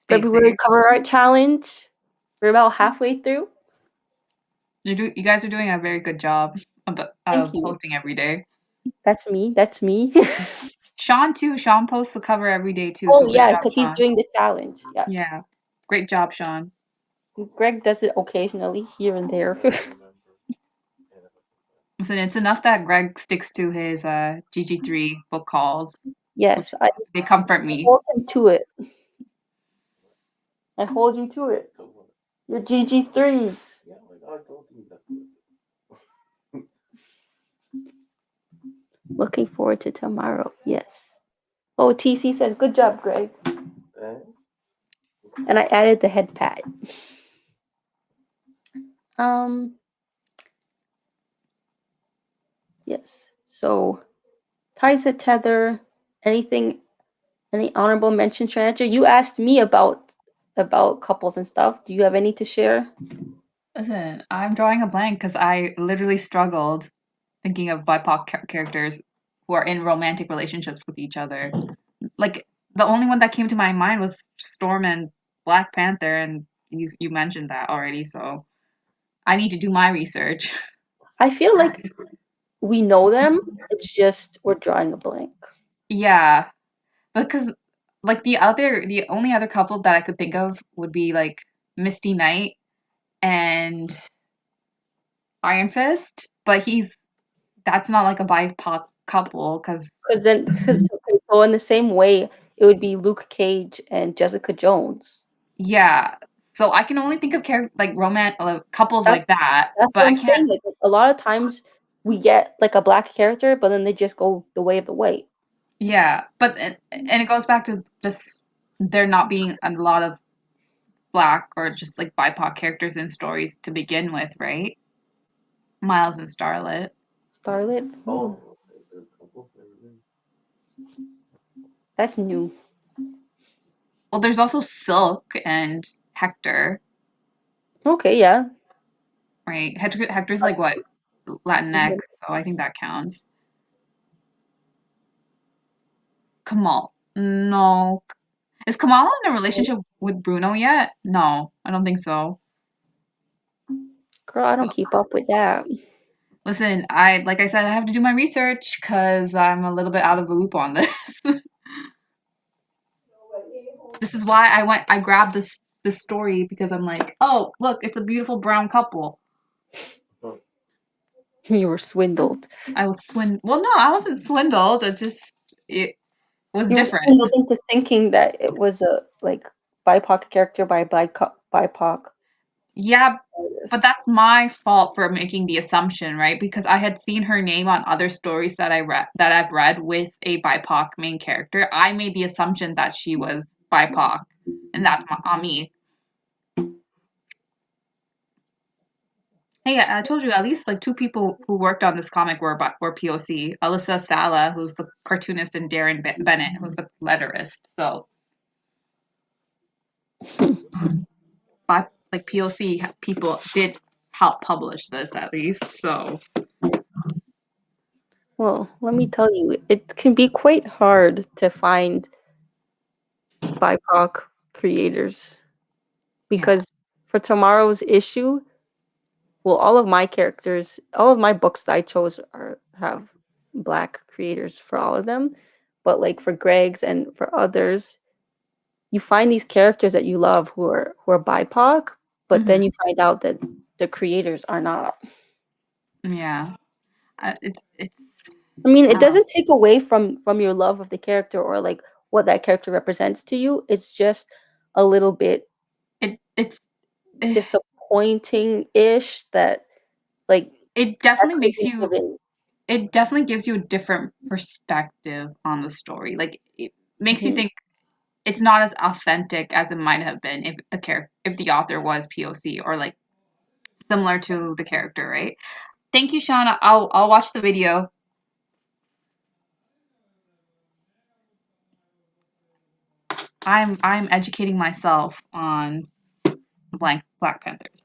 Stay February safe. cover art challenge. We're about halfway through. You guys are doing a very good job Thank of you. posting every day. That's me. That's me. Sean too. Sean posts the cover every day too. Oh So great yeah, job, because he's Sean. doing the challenge. Yeah. Yeah, great job, Sean. Greg does it occasionally here and there. Listen, it's enough that Greg sticks to his GG3 book calls, which Yes, I they comfort me. hold him to it. I hold you to it. Your GG3s. Looking forward to tomorrow. Yes. Oh, TC says, good job, Greg. And I added the head pad. Um, yes. So, ties a tether. Anything? Any honorable mention, Shanacha? You asked me about couples and stuff. Do you have any to share? Listen, I'm drawing a blank because I literally struggled thinking of BIPOC characters who are in romantic relationships with each other. Like the only one that came to my mind was Storm and Black Panther, and you mentioned that already. So I need to do my research. I feel like we know them. It's just we're drawing a blank. Yeah, because like the only other couple that I could think of would be like Misty Knight and Iron Fist, but he's that's not like a BIPOC couple because Because so in the same way, it would be Luke Cage and Jessica Jones. yeah. So I can only think of like couples That's like that, that's but what I I'm can't. saying. Like a lot of times we get like a black character, but then they just go the way of the white. Yeah, but and it goes back to just there not being a lot of black or just like BIPOC characters in stories to begin with, right? Miles and Starlet. Starlet. That's new. Well, there's also Silk and Hector, Okay, yeah. right? Hector's like what? Latinx, Husband. so I think that counts. Kamal. No. Is Kamal in a relationship with Bruno yet? No, I don't think so. Girl, I don't keep up with that. Listen, like I said, I have to do my research because I'm a little bit out of the loop on this. This is why I grabbed this story because I'm like, oh, look, it's a beautiful brown couple. You were swindled. I was well, no, I wasn't swindled. It was You were different. swindled into thinking that it was a like BIPOC character by BIPOC Yeah, but artist. that's my fault for making the assumption, right? Because I had seen her name on other stories that I've read with a BIPOC main character. I made the assumption that she was BIPOC, and that's on me. Hey, I told you at least like two people who worked on this comic were POC. Alyssa Sala, who's the cartoonist, and Darren Bennett, who's the letterist. So, like POC people did help publish this at least. So, Well, let me tell you, it can be quite hard to find BIPOC creators yeah. because for tomorrow's issue, well, all of my books that I chose are have black creators for all of them, but like for Greg's and for others, you find these characters that you love who are BIPOC, but then Hmm. you find out that the creators are not. Yeah. It's I mean, it uh, doesn't take away from your love of the character or like what that character represents to you. It's just a little bit it's eh, disappointing-ish that like it that definitely could have makes been you given. it definitely gives you a different perspective on the story. Like it makes you Mhm. think it's not as authentic as it might have been if the author was POC or like similar to the character, right? Thank you, Shauna. I'll watch the video. I'm educating myself on the Black Panthers.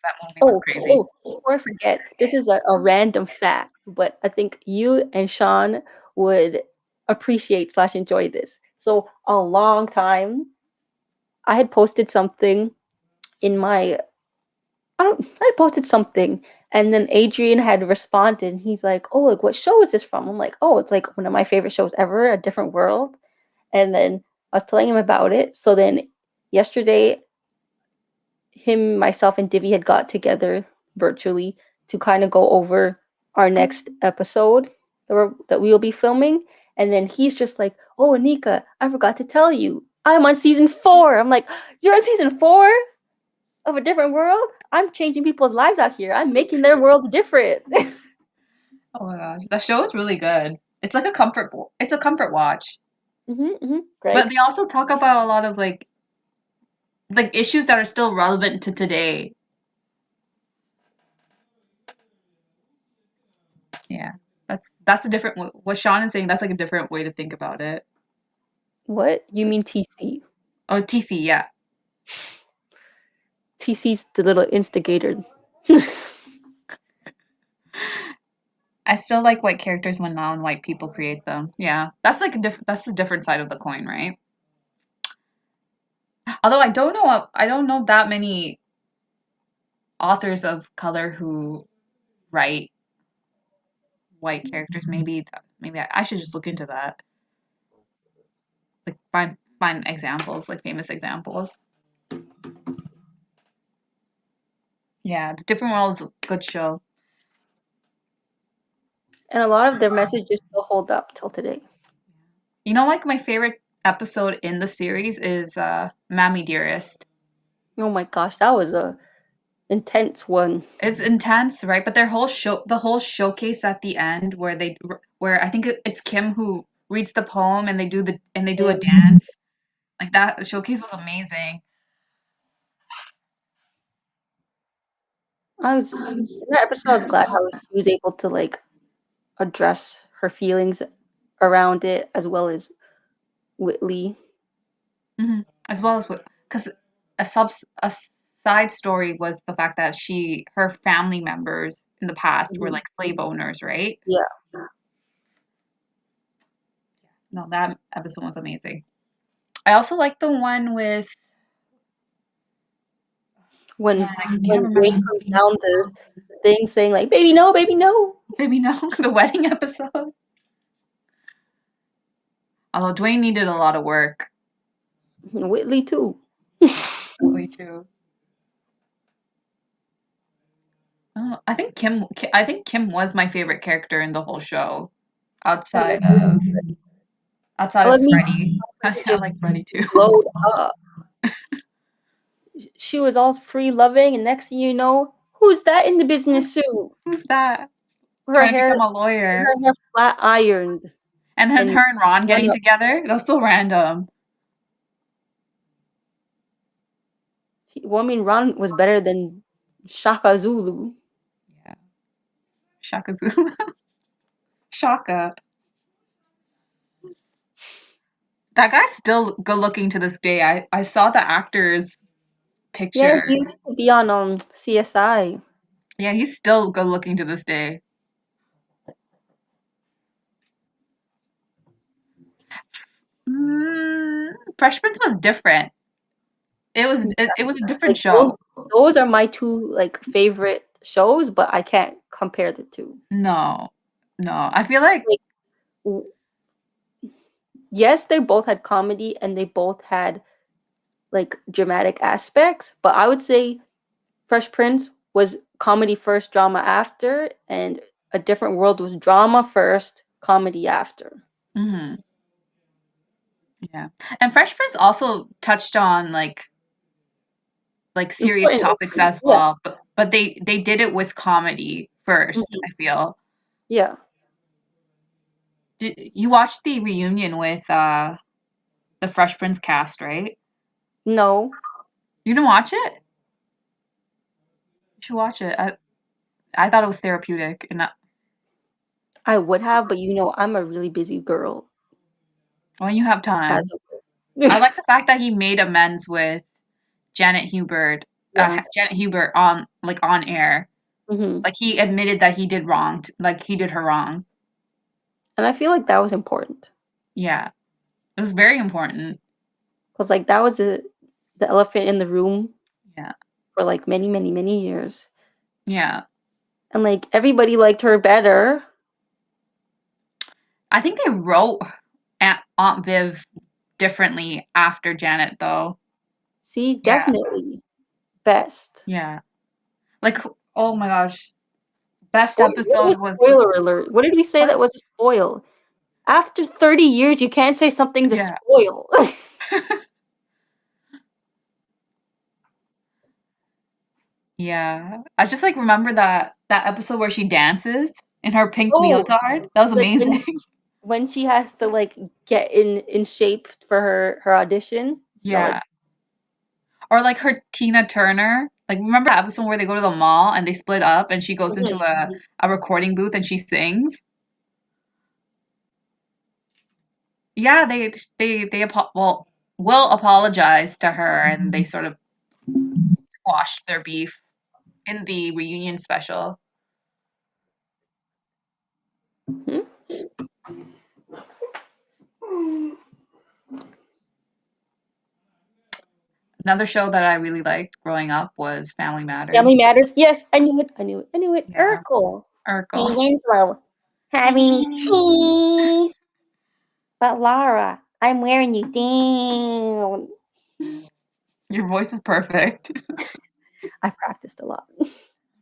That movie was Oh, crazy. oh, before I forget, this is a random fact, but I think you and Sean would appreciate slash enjoy this. So a long time, I had posted something in my I posted something, and then Adrian had responded, and he's like, "Oh, like what show is this from?" I'm like, "Oh, it's like one of my favorite shows ever, A Different World." And then I was telling him about it. So then yesterday, him, myself, and Divi had got together virtually to kind of go over our next episode that we will be filming. And then he's just like, "Oh, Anika, I forgot to tell you, I'm on season 4." I'm like, "You're on season 4 of A Different World? I'm changing people's lives out here. I'm making their worlds different." Oh my gosh, the show is really good. It's like it's a comfort watch. But Greg, they also talk about a lot of like issues that are still relevant to today. Yeah. That's a different what Sean is saying, that's like a different way to think about it. what you mean TC? Oh, TC, yeah. TC's the little instigator. I still like white characters when non-white people create them. Yeah. That's the different side of the coin, right? Although I don't know that many authors of color who write white characters. Maybe I should just look into that. Like find examples, like famous examples. Yeah, The Different World is a good show. And a lot of their messages still hold up till today. You know, like my favorite episode in the series is Mammy Dearest. Oh my gosh, that was a intense one. It's intense, right? But the whole showcase at the end where I think it's Kim who reads the poem and they do a And dance. Like that showcase was amazing. I was in that episode, I was glad how she was able to like address her feelings around it as well as Whitley. As well as because a side story was the fact that her family members in the past were Mhm. like slave owners, right? Yeah. No, that episode was amazing. I also like the one with man, When I can't when remember Dwayne his comes name. down the thing saying like, "Baby, no, baby, no." Maybe no, the wedding episode. Although Dwayne needed a lot of work. And Whitley too. Me too. I think Kim. I think Kim was my favorite character in the whole show, I love outside her. of outside I of love me Freddie. Freddie I just like Freddie too. glowed up. She was all free loving, and next thing you know, who's that in the business suit? Who's that? Her Trying to hair, become a lawyer. her hair flat ironed, And then and her and Ron one getting up. together. That was so random. Well, I mean, Ron was better than Shaka Zulu. Yeah. Shaka Zulu. Shaka. That guy's still good looking to this day. I saw the actor's Yeah, picture. he used to be on CSI. Yeah, he's still good looking to this day. Fresh Prince was different. It was a different Like those, show. those are my two like favorite shows, but I can't compare the two. No, no. I feel like Like, yes, they both had comedy and they both had like dramatic aspects, but I would say Fresh Prince was comedy first, drama after, and A Different World was drama first, comedy after. mhm, yeah. And Fresh Prince also touched on like serious Important topics issues. as Yeah. well, but they did it with comedy first, Mhm. I feel. Yeah. You watched the reunion with the Fresh Prince cast, right? No, You didn't watch it? You should watch it. I thought it was therapeutic and I would have, but I'm a really busy girl when you have as time. a I like the fact that he made amends with Janet Hubert, yeah. Janet Hubert on on air. Hmm. Like he admitted that he did wrong, like he did her wrong. And I feel like that was important Yeah, it was very important. because like that was the elephant in the room Yeah, for like many, many, many years, yeah. and like everybody liked her better. I think they wrote Aunt Viv differently after Janet, though. See, Yeah, definitely best. yeah. Like, oh my gosh, best Spoil. What episode was was spoiler alert? What did we say what? that was a spoil? After 30 years, you can't say something's a Yeah, spoil. yeah. I just like remember that episode where she dances in her pink Oh, leotard. That was like amazing. when she has to like get in shape for her audition. Like, Yeah. Or like her Tina Turner. Like remember that episode where they go to the mall and they split up and she goes into mhm. a recording booth and she sings? Yeah, well will apologize to her and they sort of squashed their beef in the reunion special. Mhm. Another show that I really liked growing up was Family Matters. Family Matters. Yes, I knew it. I knew it. I knew it. Yeah, Urkel. Hey, Urkel. Winslow. Have any cheese? But Laura, I'm wearing you down. Your voice is perfect. I practiced a lot.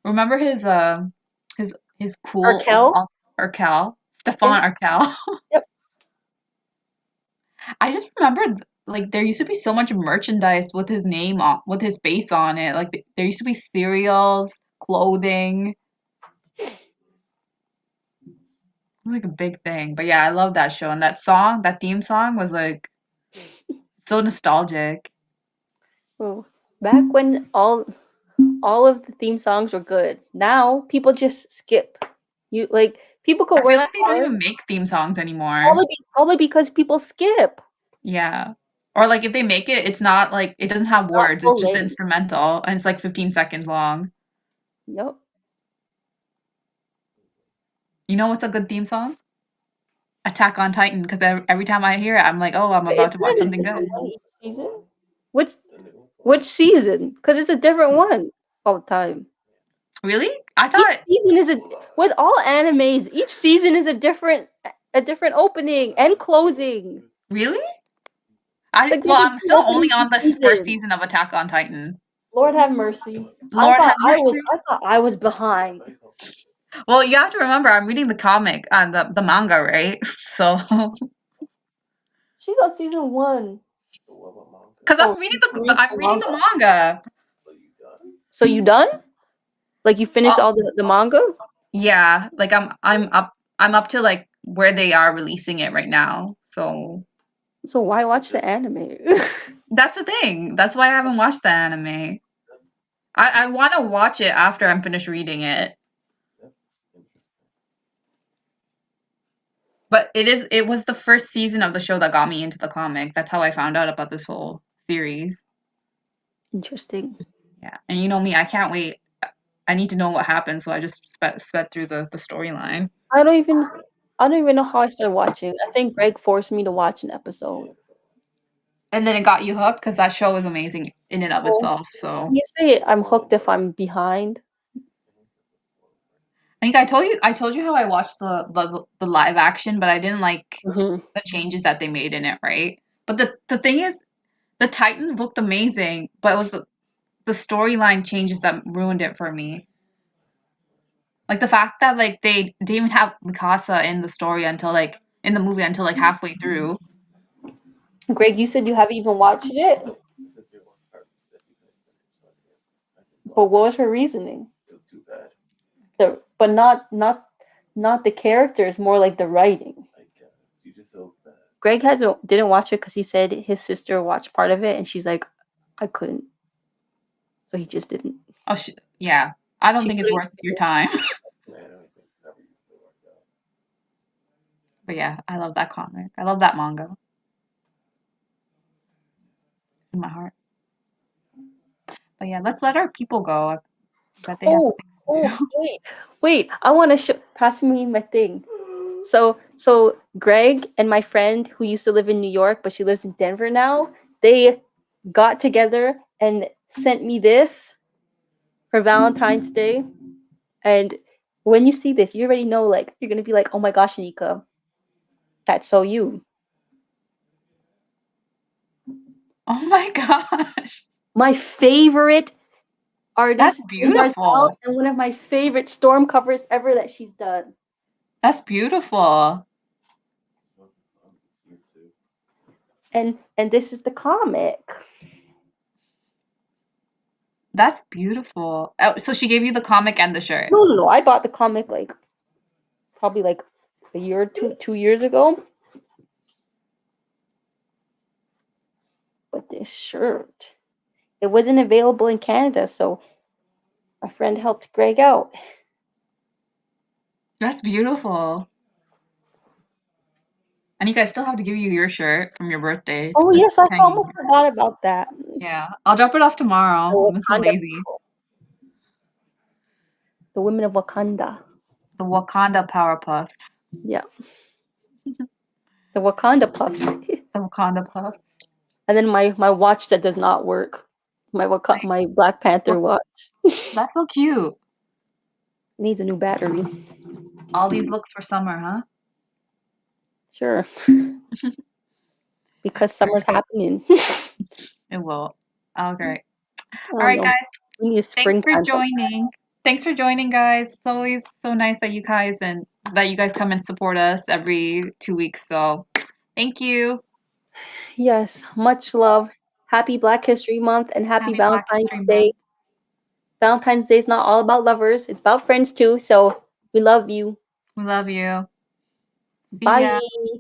Remember his cool Urkel. Urkel, Yeah. Stefan Urkel. Yep. I just remembered like there used to be so much merchandise with his name on, with his face on it. Like there used to be cereals, clothing. It was like a big thing. But yeah, I love that show and that song, that theme song was like so nostalgic. Oh, back when all of the theme songs were good. Now people just skip. You like people could I feel work like they don't hard even make theme songs anymore. probably because people skip. Yeah. Or like if they make it, it's not like it doesn't have Not words. It's full just length. instrumental and it's like 15 seconds long. Yep. You know what's a good theme song? Attack on Titan, because every time I hear it, I'm like, oh, I'm Wait, about isn't to watch it a something different good. one each season? Which which season? Because it's a different one all the time. Really? I Each thought, season is a with all animes. Each season is a different opening and closing. really? Like there's Well, like I'm two still only openings on each this first season. season of Attack on Titan. Lord have mercy. Lord have mercy. I thought I was behind. Well, you have to remember, I'm reading the comic, the manga, right? So, She's on season one. because Oh, she's I'm the reading manga. the manga. So you done? Like you finished Oh, all the manga? yeah, like I'm up to like where they are releasing it right now. So So why watch the anime? that's the thing. That's why I haven't watched the anime. I want to watch it after I'm finished reading it. But it was the first season of the show that got me into the comic. That's how I found out about this whole series. Interesting. Yeah. And you know me, I can't wait. I need to know what happened, so I just sped through the storyline. I don't even I don't even know how I started watching. I think Greg forced me to watch an episode. And then it got you hooked because that show is amazing in and of Oh, itself. So you say I'm hooked if I'm behind. I think I told you how I watched the live action, but I didn't like Hmm. the changes that they made in it, right? But the thing is, the Titans looked amazing, but it was the storyline changes that ruined it for me. Like the fact that like they didn't even have Mikasa in the story until like in the movie until like halfway through. Greg, you said you haven't even watched it, but what was her reasoning? But not the characters, more like the writing. Greg didn't watch it because he said his sister watched part of it and she's like, I couldn't, so he just didn't. Oh yeah, I don't She think it's couldn't worth your finish. time. But yeah, I love that comic. I love that manga in my heart. But yeah, let's let our people go. I bet they have Oh, things to oh, do. wait! I want to pass me my thing. So Greg and my friend who used to live in New York, but she lives in Denver now, they got together and sent me this for Valentine's Day. And when you see this, you already know, like, you're gonna be like, oh my gosh, Nika, that's so you. Oh my gosh, My favorite that's artist, beautiful. and one of my favorite storm covers ever that she's done. That's beautiful. And this is the comic. That's beautiful. Oh, so she gave you the comic and the shirt. No, no, no. I bought the comic like probably like a year or 2 years ago. But this shirt, it wasn't available in Canada, so my friend helped Greg out. That's beautiful. And you guys still have to give you your shirt from your birthday. It's Oh just yes, I hanging almost here. forgot about that. Yeah, I'll drop it off The tomorrow. I'm so Wakanda lazy. people, the women of Wakanda. The Wakanda Power Puffs. Yeah, the Wakanda puffs. The Wakanda Puff. And then my watch that does not work. Like, My Black Panther what? watch That's so cute. needs a new battery. All these looks for summer, huh? Sure, because All summer's right. happening. It will. Okay. All Oh right, no, guys. we need a Thanks for springtime summer. joining. Thanks for joining, guys. It's always so nice that you guys come and support us every 2 weeks. So, thank you. Yes, much love. Happy Black History Month and happy Happy Black Valentine's History Day. Month. Valentine's Day is not all about lovers, it's about friends too. So we love you. We love you. See ya. Bye.